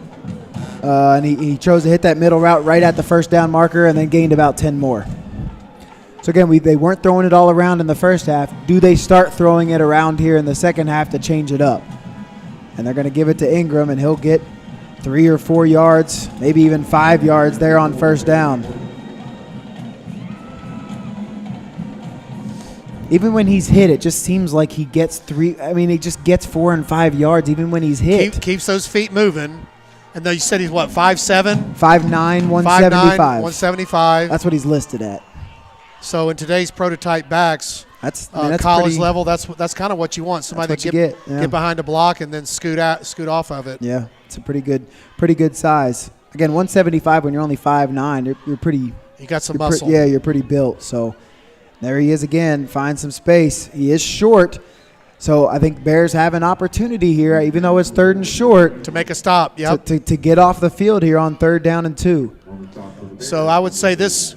Speaker 2: And he chose to hit that middle route right at the first down marker and then gained about 10 more. So, again, they weren't throwing it all around in the first half. Do they start throwing it around here in the second half to change it up? And they're going to give it to Ingram, and he'll get 3 or 4 yards, maybe even 5 yards there on first down. Even when he's hit, it just seems like he gets 3. I mean, he just gets 4 and 5 yards even when he's hit.
Speaker 1: Keeps those feet moving. And then you said he's what, 5'7"?
Speaker 2: 5'9", 175.
Speaker 1: 175.
Speaker 2: That's what he's listed at.
Speaker 1: So in today's prototype backs,
Speaker 2: that's
Speaker 1: college
Speaker 2: pretty,
Speaker 1: level, that's kind of what you want. Somebody that get behind a block and then scoot off of it.
Speaker 2: Yeah, it's a pretty good size. Again, 175 when you're only 5'9", you're pretty.
Speaker 1: You got some muscle.
Speaker 2: You're pretty built. So there he is again, finds some space. He is short, So I think Bears have an opportunity here, even though it's 3rd and short,
Speaker 1: To make a stop, yep.
Speaker 2: to get off the field here on 3rd down and 2.
Speaker 1: So I would say this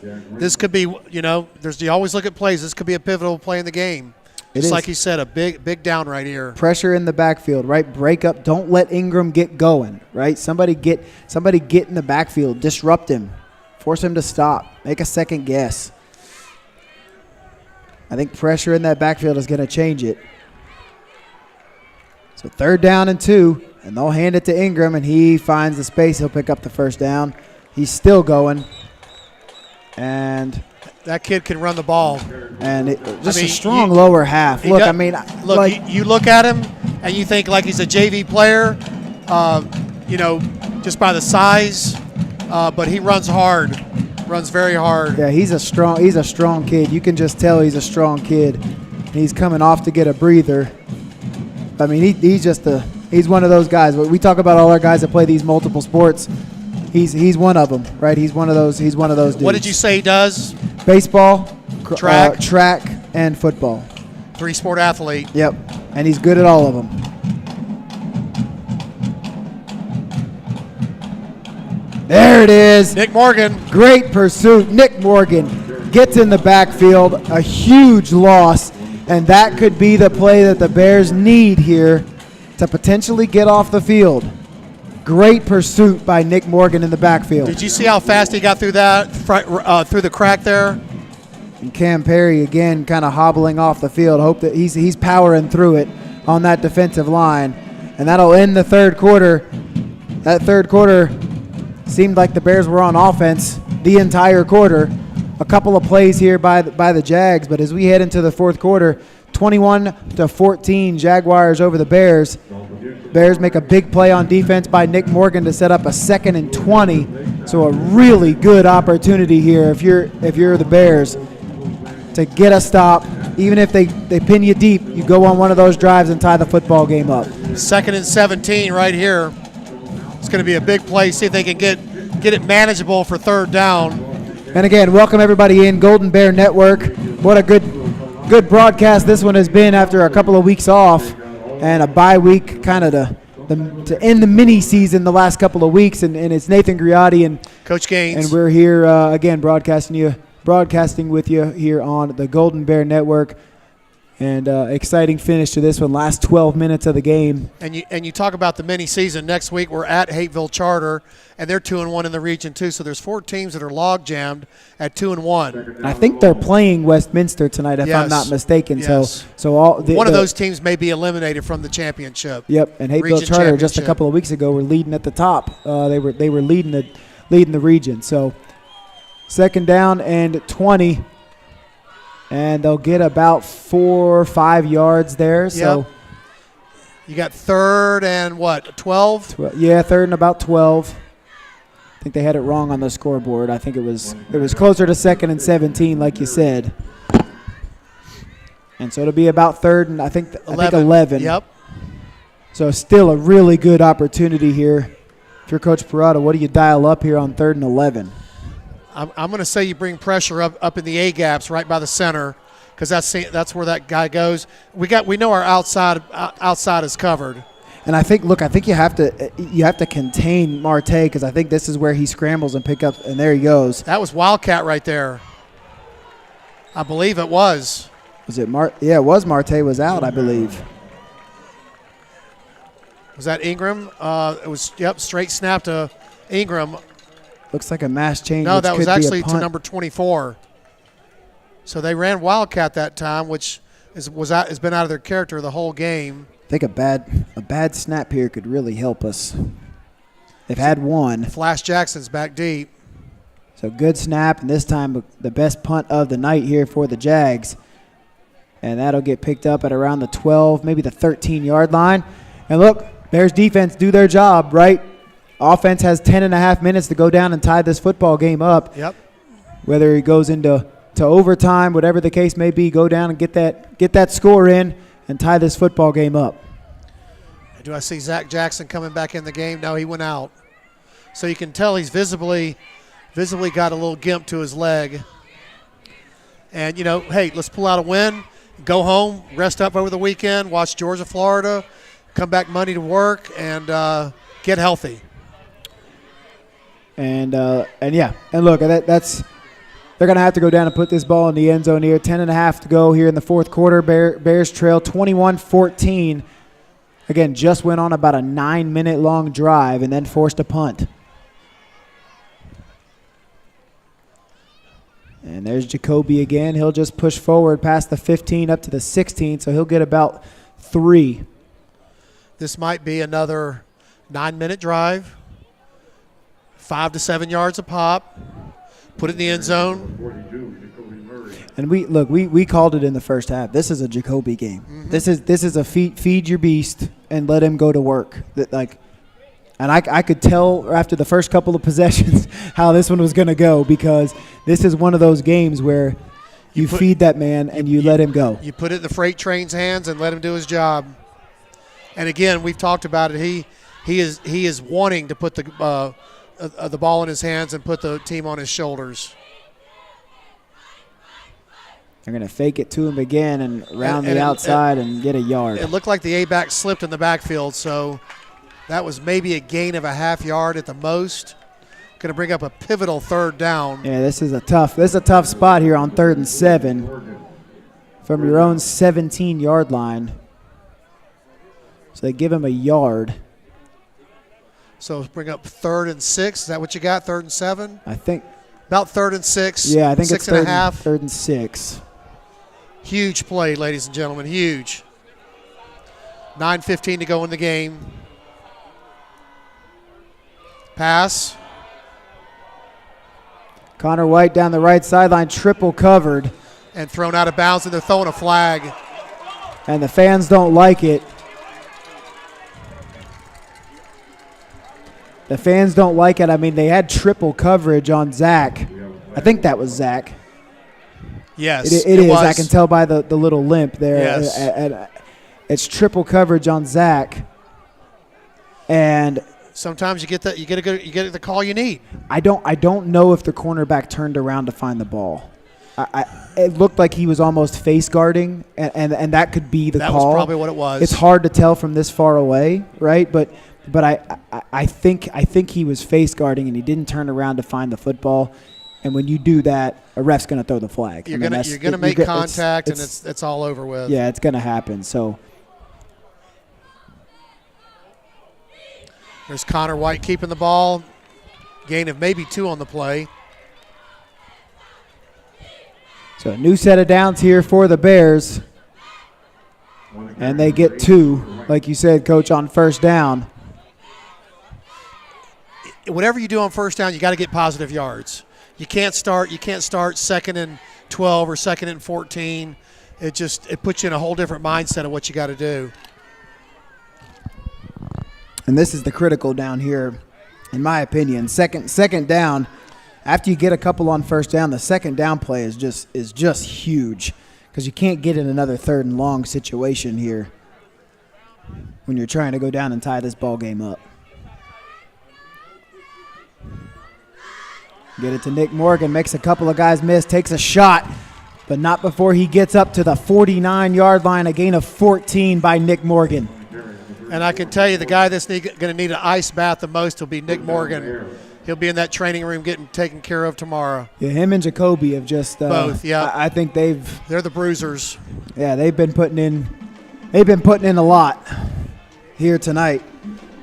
Speaker 1: could be, you always look at plays. This could be a pivotal play in the game. Just like you said, a big down right here.
Speaker 2: Pressure in the backfield, right? Break up. Don't let Ingram get going, right? Somebody get in the backfield. Disrupt him. Force him to stop. Make a second guess. I think pressure in that backfield is going to change it. So 3rd down and 2, and they'll hand it to Ingram, and he finds the space. He'll pick up the 1st down. He's still going. And
Speaker 1: that kid can run the ball.
Speaker 2: And a strong lower half. Look,
Speaker 1: you look at him and you think like he's a JV player, just by the size, but he runs hard, runs very hard.
Speaker 2: Yeah, he's a strong kid. You can just tell he's a strong kid. He's coming off to get a breather. I mean, he's one of those guys. We talk about all our guys that play these multiple sports. He's one of them, right? He's one of those dudes.
Speaker 1: What did you say he does?
Speaker 2: Baseball,
Speaker 1: track,
Speaker 2: and football.
Speaker 1: 3-sport athlete.
Speaker 2: Yep, and he's good at all of them. There it is.
Speaker 1: Nick Morgan.
Speaker 2: Great pursuit. Nick Morgan gets in the backfield. A huge loss, and that could be the play that the Bears need here to potentially get off the field. Great pursuit by Nick Morgan in the backfield.
Speaker 1: Did you see how fast he got through that, through the crack there?
Speaker 2: And Cam Perry, again, kind of hobbling off the field. Hope that he's powering through it on that defensive line. And that'll end the 3rd quarter. That 3rd quarter seemed like the Bears were on offense the entire quarter. A couple of plays here by the Jags, but as we head into the 4th quarter, 21-14 Jaguars over the Bears. Bears make a big play on defense by Nick Morgan to set up a 2nd and 20. So a really good opportunity here if you're the Bears to get a stop. Even if they pin you deep, you go on one of those drives and tie the football game up.
Speaker 1: 2nd and 17 right here. It's going to be a big play. See if they can get it manageable for 3rd down.
Speaker 2: And again, welcome everybody in Golden Bear Network. What a good broadcast this one has been after a couple of weeks off and a bye week, kind of to end the mini season the last couple of weeks. And it's Nathan Griotti and
Speaker 1: Coach Gaines,
Speaker 2: and we're here again broadcasting with you here on the Golden Bear Network. And exciting finish to this one, last 12 minutes of the game.
Speaker 1: And you talk about the mini season. Next week we're at Hateville Charter, and they're 2-1 in the region too. So there's 4 teams that are log jammed at 2-1.
Speaker 2: I think they're playing Westminster tonight, if I'm not mistaken.
Speaker 1: Yes.
Speaker 2: So
Speaker 1: one of those teams may be eliminated from the championship.
Speaker 2: Yep. And Hateville Charter just a couple of weeks ago were leading at the top. They were leading the region. So 2nd down and 20. And they'll get about 4 or 5 yards there. So
Speaker 1: yep. You got 3rd and what, 12?
Speaker 2: Yeah, 3rd and about 12. I think they had it wrong on the scoreboard. I think it was closer to 2nd and 17, like you said. And so it'll be about 3rd and I think 11.
Speaker 1: Yep.
Speaker 2: So still a really good opportunity here. If you're Coach Parada, what do you dial up here on 3rd and 11?
Speaker 1: I'm going to say you bring pressure up in the A gaps right by the center, because that's where that guy goes. We know our outside is covered.
Speaker 2: And I think you have to contain Marte, because I think this is where he scrambles and pick up, and there he goes.
Speaker 1: That was Wildcat right there. I believe it was.
Speaker 2: Was it Marte? Yeah, it was. Marte was out, I believe.
Speaker 1: Was that Ingram? It was, straight snap to Ingram.
Speaker 2: Looks like a mass change.
Speaker 1: No, that was actually to number 24. So they ran Wildcat that time, which has been out of their character the whole game.
Speaker 2: I think a bad snap here could really help us. They've had one.
Speaker 1: Flash Jackson's back deep.
Speaker 2: So good snap, and this time the best punt of the night here for the Jags. And that'll get picked up at around the 12, maybe the 13-yard line. And look, Bears defense do their job, right? Offense has 10.5 minutes to go down and tie this football game up.
Speaker 1: Yep.
Speaker 2: Whether it goes into overtime, whatever the case may be, go down and get that score in and tie this football game up.
Speaker 1: Do I see Zach Jackson coming back in the game? No, he went out. So you can tell he's visibly got a little gimp to his leg. And, hey, let's pull out a win. go home, rest up over the weekend, watch Georgia, Florida, come back Monday to work, and get healthy.
Speaker 2: And look, that's they're going to have to go down and put this ball in the end zone here. 10.5 to go here in the fourth quarter. Bears trail 21-14. Again, just went on about a 9-minute long drive and then forced a punt. And there's Jacoby again. He'll just push forward past the 15 up to the 16, so he'll get about 3.
Speaker 1: This might be another 9-minute drive, 5 to 7 yards a pop. Put it in the end zone.
Speaker 2: And we called it in the first half. This is a Jacoby game. Mm-hmm. This is a feed your beast and let him go to work. And I could tell after the first couple of possessions how this one was going to go, because this is one of those games where you feed that man and you let him go.
Speaker 1: You put it in the freight train's hands and let him do his job. And again, we've talked about it. He is wanting to put the ball in his hands and put the team on his shoulders.
Speaker 2: They're going to fake it to him again and round the outside and get a yard.
Speaker 1: It looked like the A-back slipped in the backfield, so that was maybe a gain of a half yard at the most. Going to bring up a pivotal third down.
Speaker 2: Yeah, this is a tough spot here on 3rd and 7 from your own 17-yard line. So they give him a yard.
Speaker 1: So bring up 3rd and 6. Is that what you got, 3rd and 7?
Speaker 2: I think.
Speaker 1: About 3rd and 6.
Speaker 2: Yeah, I think
Speaker 1: 6
Speaker 2: it's
Speaker 1: and a half.
Speaker 2: 3rd and 6.
Speaker 1: Huge play, ladies and gentlemen, huge. 9:15 to go in the game. Pass.
Speaker 2: Connor White down the right sideline, triple covered.
Speaker 1: And thrown out of bounds, and they're throwing a flag.
Speaker 2: And the fans don't like it. The fans don't like it. I mean, they had triple coverage on Zach. I think that was Zach.
Speaker 1: Yes,
Speaker 2: it is.
Speaker 1: was.
Speaker 2: I can tell by the little limp there.
Speaker 1: Yes.
Speaker 2: It's triple coverage on Zach. And
Speaker 1: sometimes you get the call you need.
Speaker 2: I don't know if the cornerback turned around to find the ball. It looked like he was almost face guarding, and that could be the call.
Speaker 1: That was probably what it was.
Speaker 2: It's hard to tell from this far away, right? But I think he was face guarding and he didn't turn around to find the football. And when you do that, a ref's going to throw the flag.
Speaker 1: You're gonna make contact, and it's all over with.
Speaker 2: Yeah, it's going to happen. So
Speaker 1: there's Connor White keeping the ball. Gain of maybe 2 on the play.
Speaker 2: So a new set of downs here for the Bears. And they get 2, like you said, Coach, on first down.
Speaker 1: Whatever you do on first down, you got to get positive yards. You can't start 2nd and 12 or 2nd and 14. It puts you in a whole different mindset of what you got to do.
Speaker 2: And this is the critical down here, in my opinion. Second down, after you get a couple on first down, the second down play is just huge, because you can't get in another 3rd and long situation here when you're trying to go down and tie this ball game up. Get it to Nick Morgan, makes a couple of guys miss, takes a shot, but not before he gets up to the 49-yard line, a gain of 14 by Nick Morgan.
Speaker 1: And I can tell you the guy that's going to need an ice bath the most will be Nick Morgan. He'll be in that training room getting taken care of tomorrow.
Speaker 2: Yeah, him and Jacoby have just
Speaker 1: both. Yeah,
Speaker 2: I think
Speaker 1: they're the bruisers.
Speaker 2: Yeah, they've been putting in a lot here tonight.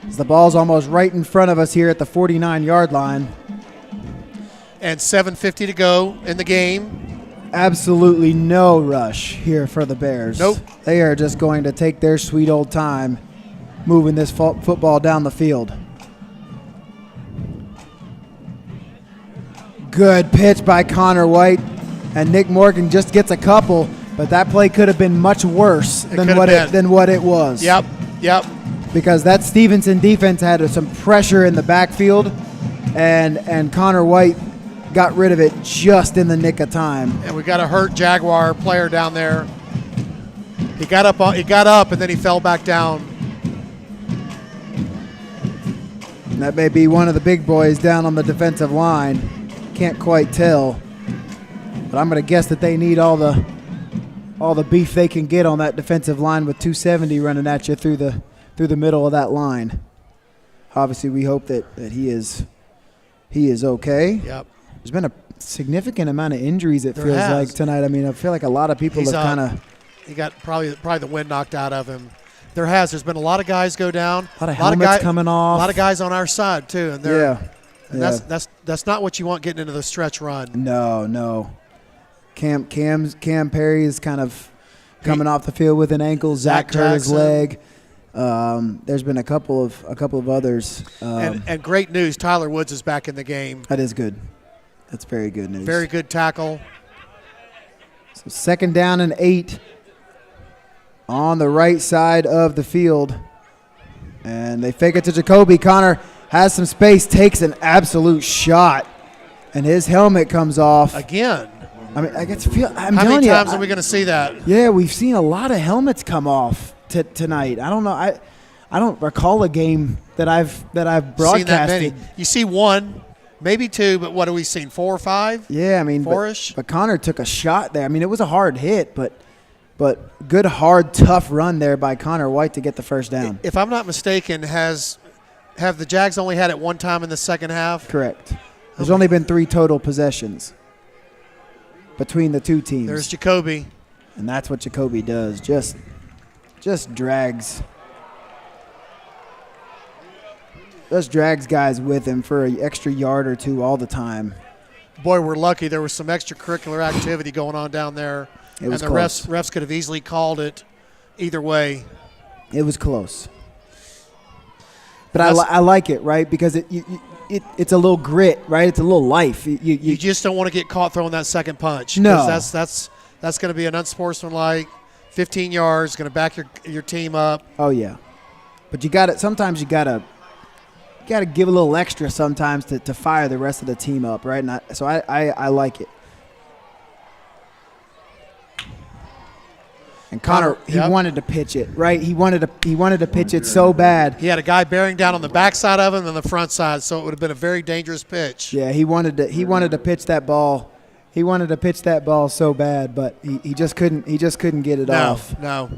Speaker 2: As the ball's almost right in front of us here at the 49-yard line.
Speaker 1: And 7:50 to go in the game.
Speaker 2: Absolutely no rush here for the Bears.
Speaker 1: Nope.
Speaker 2: They are just going to take their sweet old time moving this football down the field. Good pitch by Connor White. And Nick Morgan just gets a couple, but that play could have been much worse than what it was.
Speaker 1: Yep.
Speaker 2: Because that Stephenson defense had some pressure in the backfield, and Connor White got rid of it just in the nick of time.
Speaker 1: And we got a hurt Jaguar player down there. He got up, and then he fell back down.
Speaker 2: And that may be one of the big boys down on the defensive line. Can't quite tell, but I'm going to guess that they need all the all the beef they can get on that defensive line with 270 running at you through the middle of that line. Obviously, we hope that he is okay.
Speaker 1: Yep.
Speaker 2: There's been a significant amount of injuries, it
Speaker 1: There
Speaker 2: feels
Speaker 1: has.
Speaker 2: like, tonight. I mean, I feel like a lot of people have kind of –
Speaker 1: He got probably the wind knocked out of him. There's been a lot of guys go down.
Speaker 2: A lot of helmets coming off.
Speaker 1: A lot of guys on our side too, and
Speaker 2: yeah.
Speaker 1: that's not what you want getting into the stretch run.
Speaker 2: No. Cam Perry is kind of coming off the field with an ankle. Zach hurt his leg. There's been a couple of others.
Speaker 1: And great news, Tyler Woods is back in the game.
Speaker 2: That is good. That's very good news.
Speaker 1: Very good tackle.
Speaker 2: So 2nd down and 8 on the right side of the field. And they fake it to Jacoby. Connor has some space, takes an absolute shot, and his helmet comes off.
Speaker 1: Again.
Speaker 2: I mean,
Speaker 1: How many times are we going to see that?
Speaker 2: Yeah, we've seen a lot of helmets come off tonight. I don't know. I don't recall a game that I've broadcasted.
Speaker 1: Seen that many. You see one, maybe two, but what have we seen? 4 or 5?
Speaker 2: Yeah, I mean,
Speaker 1: four-ish.
Speaker 2: But Connor took a shot there. I mean, it was a hard hit, but good, hard, tough run there by Connor White to get the first down.
Speaker 1: If I'm not mistaken, have the Jags only had it one time in the second half?
Speaker 2: Correct. There's only been 3 total possessions between the two teams.
Speaker 1: There's Jacoby.
Speaker 2: And that's what Jacoby does. Just drags guys with him for an extra yard or two all the time.
Speaker 1: Boy, we're lucky. There was some extracurricular activity going on down there.
Speaker 2: It was
Speaker 1: and the
Speaker 2: close.
Speaker 1: refs could have easily called it either way.
Speaker 2: It was close. But I like it, right? Because it's a little grit, right? It's a little life.
Speaker 1: You just don't want to get caught throwing that second punch.
Speaker 2: No.
Speaker 1: That's going to be an unsportsmanlike 15 yards, going to back your team up.
Speaker 2: Oh, yeah. But sometimes you got to give a little extra sometimes to fire the rest of the team up, right? And so I like it. And Connor, he wanted to pitch it, right? He wanted to pitch it so bad.
Speaker 1: He had a guy bearing down on the backside of him and the front side, so it would have been a very dangerous pitch.
Speaker 2: Yeah, he wanted to pitch that ball. He wanted to pitch that ball so bad, but he just couldn't get it off.
Speaker 1: No.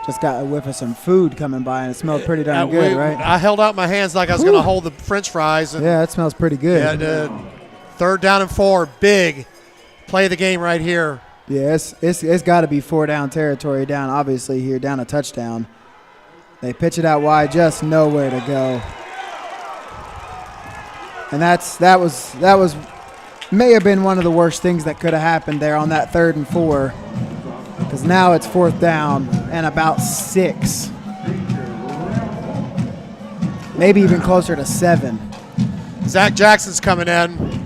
Speaker 2: Just got a whiff of some food coming by, and it smelled pretty darn good, right?
Speaker 1: I held out my hands like I was going to hold the French fries. And
Speaker 2: yeah, it smells pretty good.
Speaker 1: Yeah, 3rd down and 4, big play of the game right here.
Speaker 2: Yeah, it's got to be 4-down territory down, obviously, here, down a touchdown. They pitch it out wide, just nowhere to go. And that was may have been one of the worst things that could have happened there on that 3rd and 4, because now it's 4th down and about 6. Maybe even closer to 7.
Speaker 1: Zach Jackson's coming in.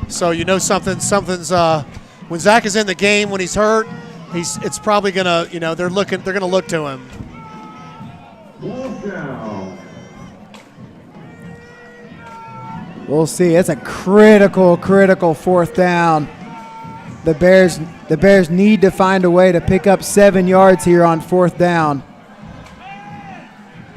Speaker 1: So you know something's when Zach is in the game, when he's hurt, it's probably gonna, they're gonna look to him.
Speaker 2: We'll see. It's a critical 4th down. The Bears need to find a way to pick up 7 yards here on 4th down.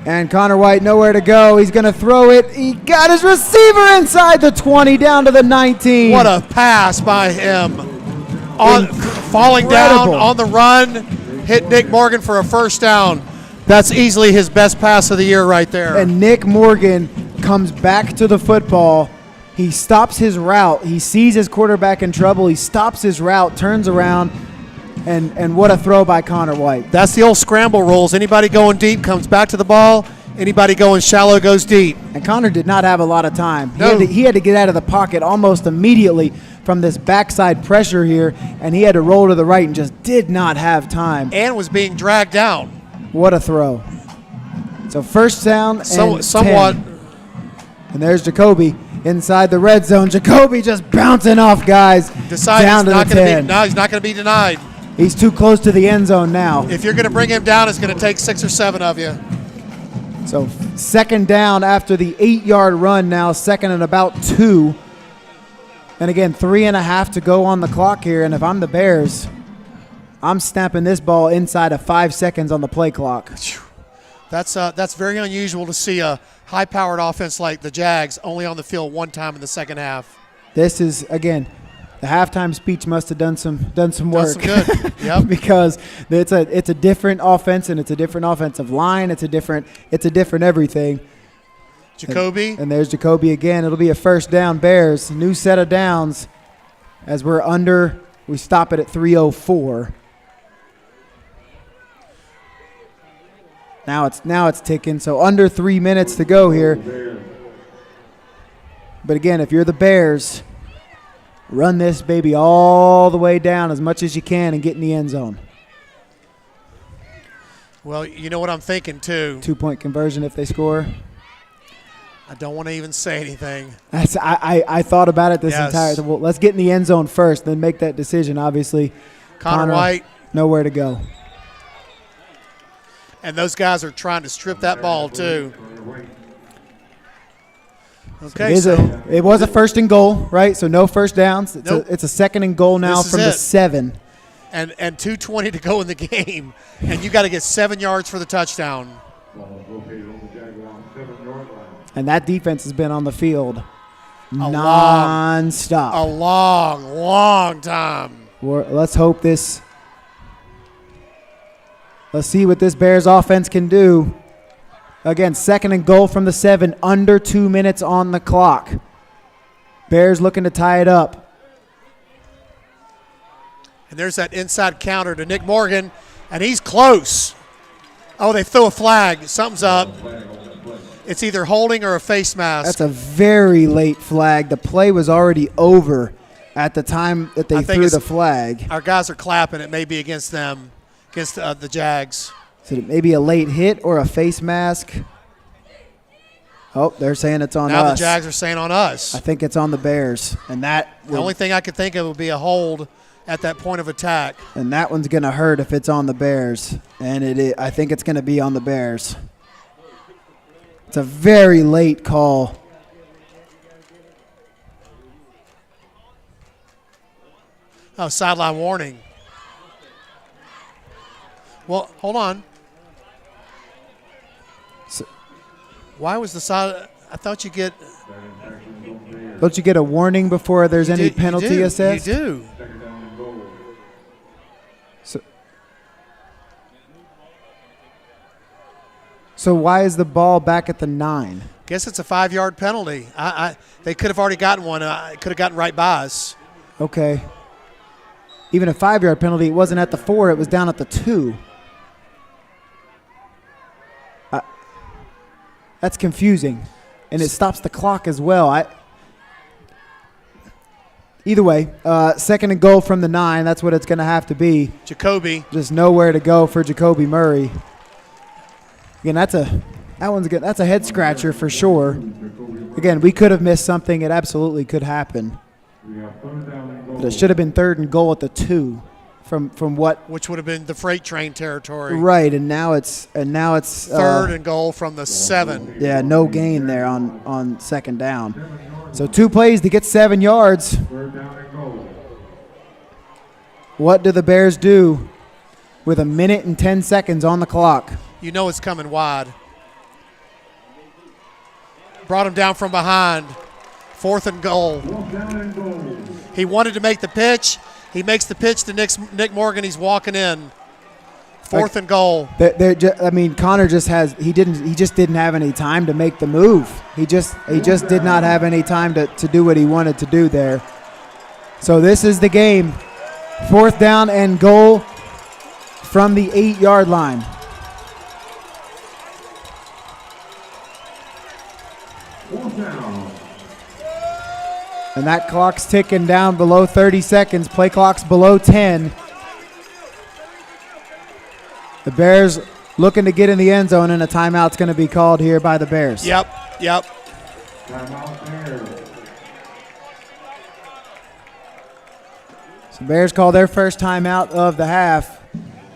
Speaker 2: And Connor White nowhere to go. He's going to throw it. He got his receiver inside the 20 down to the 19.
Speaker 1: What a pass by him. Falling down on the run, hit Nick Morgan for a first down. That's easily his best pass of the year right there.
Speaker 2: And Nick Morgan comes back to the football. He stops his route. He sees his quarterback in trouble. He stops his route, turns around, and what a throw by Connor White.
Speaker 1: That's the old scramble rules. Anybody going deep comes back to the ball. Anybody going shallow goes deep.
Speaker 2: And Connor did not have a lot of time.
Speaker 1: No.
Speaker 2: He had to get out of the pocket almost immediately from this backside pressure here, and he had to roll to the right and just did not have time.
Speaker 1: And was being dragged down.
Speaker 2: What a throw. So 1st down and
Speaker 1: somewhat.
Speaker 2: 10. And there's Jacoby inside the red zone. Jacoby just bouncing off guys down to the 10.
Speaker 1: He's not going to be denied.
Speaker 2: He's too close to the end zone now.
Speaker 1: If you're going to bring him down, it's going to take 6 or 7 of you.
Speaker 2: So 2nd down after the 8-yard run now, 2nd and about 2. And again, 3.5 to go on the clock here. And if I'm the Bears, I'm snapping this ball inside of 5 seconds on the play clock.
Speaker 1: That's very unusual to see a high-powered offense like the Jags only on the field one time in the second half.
Speaker 2: This is, again, the halftime speech must have done some work.
Speaker 1: Done some good. Yep.
Speaker 2: Because it's a different offense and it's a different offensive line. It's a different everything.
Speaker 1: Jacoby.
Speaker 2: And there's Jacoby again. It'll be a first down, Bears. New set of downs as we stop it at 3:04. Now it's ticking, so under 3 minutes to go here. But again, if you're the Bears, run this baby all the way down as much as you can and get in the end zone.
Speaker 1: Well, you know what I'm thinking too.
Speaker 2: 2-point conversion if they score.
Speaker 1: I don't want to even say anything.
Speaker 2: I thought about it this entire time. Well, let's get in the end zone first, then make that decision. Obviously,
Speaker 1: Connor White.
Speaker 2: Nowhere to go.
Speaker 1: And those guys are trying to strip that ball too. Okay,
Speaker 2: it was a first and goal, right? So no first downs. It's a second and goal now from the 7.
Speaker 1: And 2:20 to go in the game, and you got to get 7 yards for the touchdown.
Speaker 2: And that defense has been on the field non-stop.
Speaker 1: A long time.
Speaker 2: Let's hope this. Let's see what this Bears offense can do. Again, second and goal from the 7, under 2 minutes on the clock. Bears looking to tie it up.
Speaker 1: And there's that inside counter to Nick Morgan, and he's close. Oh, they threw a flag. Something's up. It's either holding or a face mask.
Speaker 2: That's a very late flag. The play was already over at the time that they threw the flag.
Speaker 1: Our guys are clapping. It may be against them, against the Jags.
Speaker 2: So it may be a late hit or a face mask. Oh, they're saying it's on us.
Speaker 1: Now the Jags are saying on us.
Speaker 2: I think it's on the Bears. And the
Speaker 1: only thing I could think of would be a hold at that point of attack.
Speaker 2: And that one's going to hurt if it's on the Bears. And I think it's going to be on the Bears. It's a very late call.
Speaker 1: Oh, sideline warning. Well, hold on. Why was the side? I thought you get.
Speaker 2: Don't you get a warning before there's any penalty assessed?
Speaker 1: You do.
Speaker 2: So why is the ball back at the 9?
Speaker 1: Guess it's a 5-yard penalty. They could have already gotten one. It could have gotten right by us.
Speaker 2: Okay. Even a 5-yard penalty, it wasn't at the 4. It was down at the 2. That's confusing, and it stops the clock as well. Either way, second and goal from the 9. That's what it's going to have to be.
Speaker 1: Jacoby.
Speaker 2: Just nowhere to go for Jacoby Murray. Again, that's a head scratcher for sure. Again, we could have missed something. It absolutely could happen. But it should have been third and goal at the 2. From what?
Speaker 1: Which would have been the freight train territory.
Speaker 2: Right, and now it's
Speaker 1: third and goal from the 7.
Speaker 2: Yeah, no gain there on second down. So 2 plays to get 7 yards. What do the Bears do with 1 minute and 10 seconds on the clock?
Speaker 1: You know it's coming wide. Brought him down from behind. 4th and goal. He wanted to make the pitch. He makes the pitch to Nick Morgan. He's walking in. 4th and goal.
Speaker 2: Connor just didn't have any time to make the move. He just did not have any time to do what he wanted to do there. So this is the game. 4th down and goal from the 8-yard line. And that clock's ticking down below 30 seconds. Play clock's below 10. The Bears looking to get in the end zone, and a timeout's going to be called here by the Bears.
Speaker 1: Yep.
Speaker 2: So Bears call their first timeout of the half.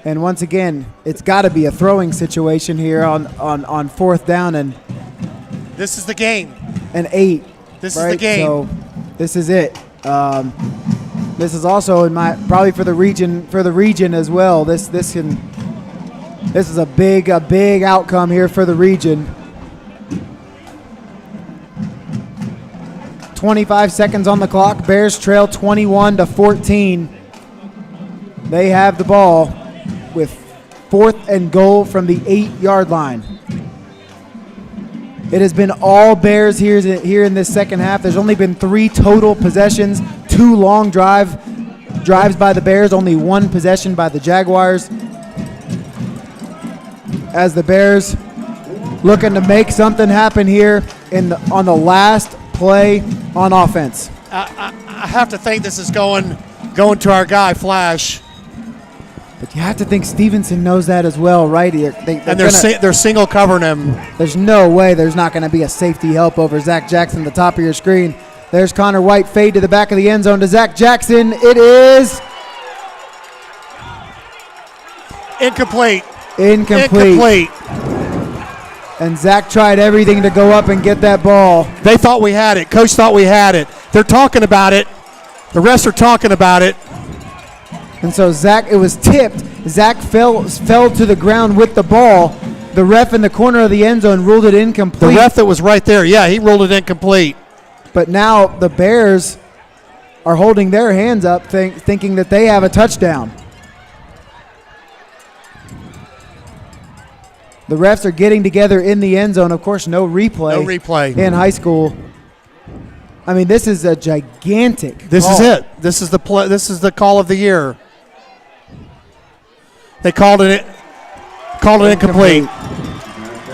Speaker 2: And once again, it's got to be a throwing situation here on 4th down and
Speaker 1: this is the game.
Speaker 2: And 8.
Speaker 1: This is the game.
Speaker 2: So this is it. This is also probably for the region as well. This can This is a big outcome here for the region. 25 seconds on the clock. Bears trail 21-14. They have the ball with 4th and goal from the 8-yard line. It has been all Bears here in this second half. There's only been 3 total possessions, 2 long drives by the Bears, only 1 possession by the Jaguars. As the Bears looking to make something happen here on the last play on offense.
Speaker 1: I have to think this is going to our guy Flash.
Speaker 2: But you have to think Stephenson knows that as well, right?
Speaker 1: They're single covering him.
Speaker 2: There's no way there's not going to be a safety help over Zach Jackson, the top of your screen. There's Connor White, fade to the back of the end zone to Zach Jackson. It is
Speaker 1: incomplete.
Speaker 2: And Zach tried everything to go up and get that ball.
Speaker 1: They thought we had it. Coach thought we had it. They're talking about it. The refs are talking about it.
Speaker 2: And so it was tipped. Zach fell to the ground with the ball. The ref in the corner of the end zone ruled it incomplete.
Speaker 1: The ref that was right there, yeah, he ruled it incomplete.
Speaker 2: But now the Bears are holding their hands up thinking that they have a touchdown. The refs are getting together in the end zone. Of course, no replay in high school. I mean, this is a gigantic
Speaker 1: This
Speaker 2: call.
Speaker 1: is it. This is the play. This is the call of the year. They called it incomplete.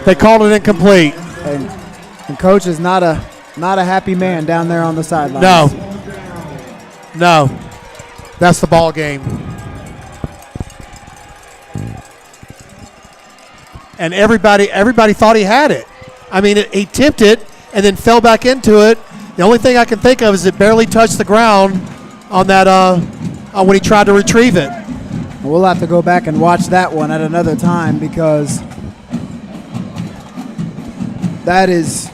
Speaker 1: They called it incomplete.
Speaker 2: And coach is not a happy man down there on the sideline.
Speaker 1: No. That's the ball game. And everybody thought he had it. I mean, he tipped it and then fell back into it. The only thing I can think of is it barely touched the ground on that when he tried to retrieve it.
Speaker 2: We'll have to go back and watch that one at another time because that is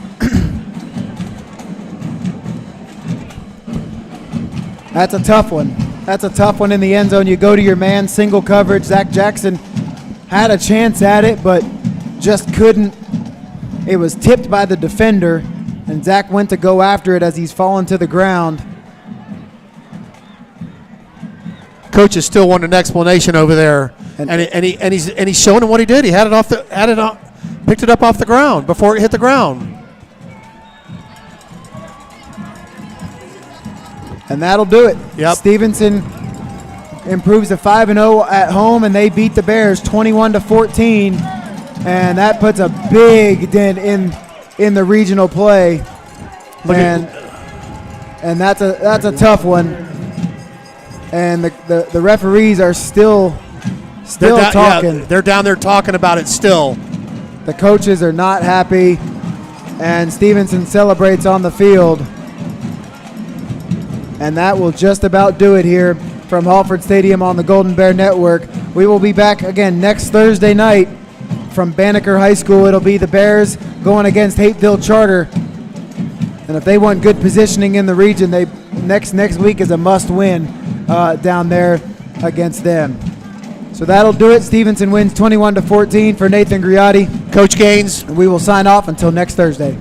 Speaker 2: that's a tough one. That's a tough one in the end zone. You go to your man, single coverage. Zach Jackson had a chance at it, but just couldn't. It was tipped by the defender, and Zach went to go after it as he's fallen to the ground.
Speaker 1: Coach is still wanting an explanation over there, and he's showing him what he did. He picked it up off the ground before it hit the ground.
Speaker 2: And that'll do it.
Speaker 1: Yep.
Speaker 2: Stephenson improves to 5-0 at home, and they beat the Bears 21-14, and that puts a big dent in the regional play. And that's a tough one. And the referees are still talking.
Speaker 1: Yeah, they're down there talking about it still.
Speaker 2: The coaches are not happy, and Stephenson celebrates on the field. And that will just about do it here from Halford Stadium on the Golden Bear Network. We will be back again next Thursday night from Banneker High School. It'll be the Bears going against Hapeville Charter. And if they want good positioning in the region, next week is a must-win down there against them. So that'll do it. Stephenson wins 21-14 for Nathan Griotti.
Speaker 1: Coach Gaines.
Speaker 2: And we will sign off until next Thursday.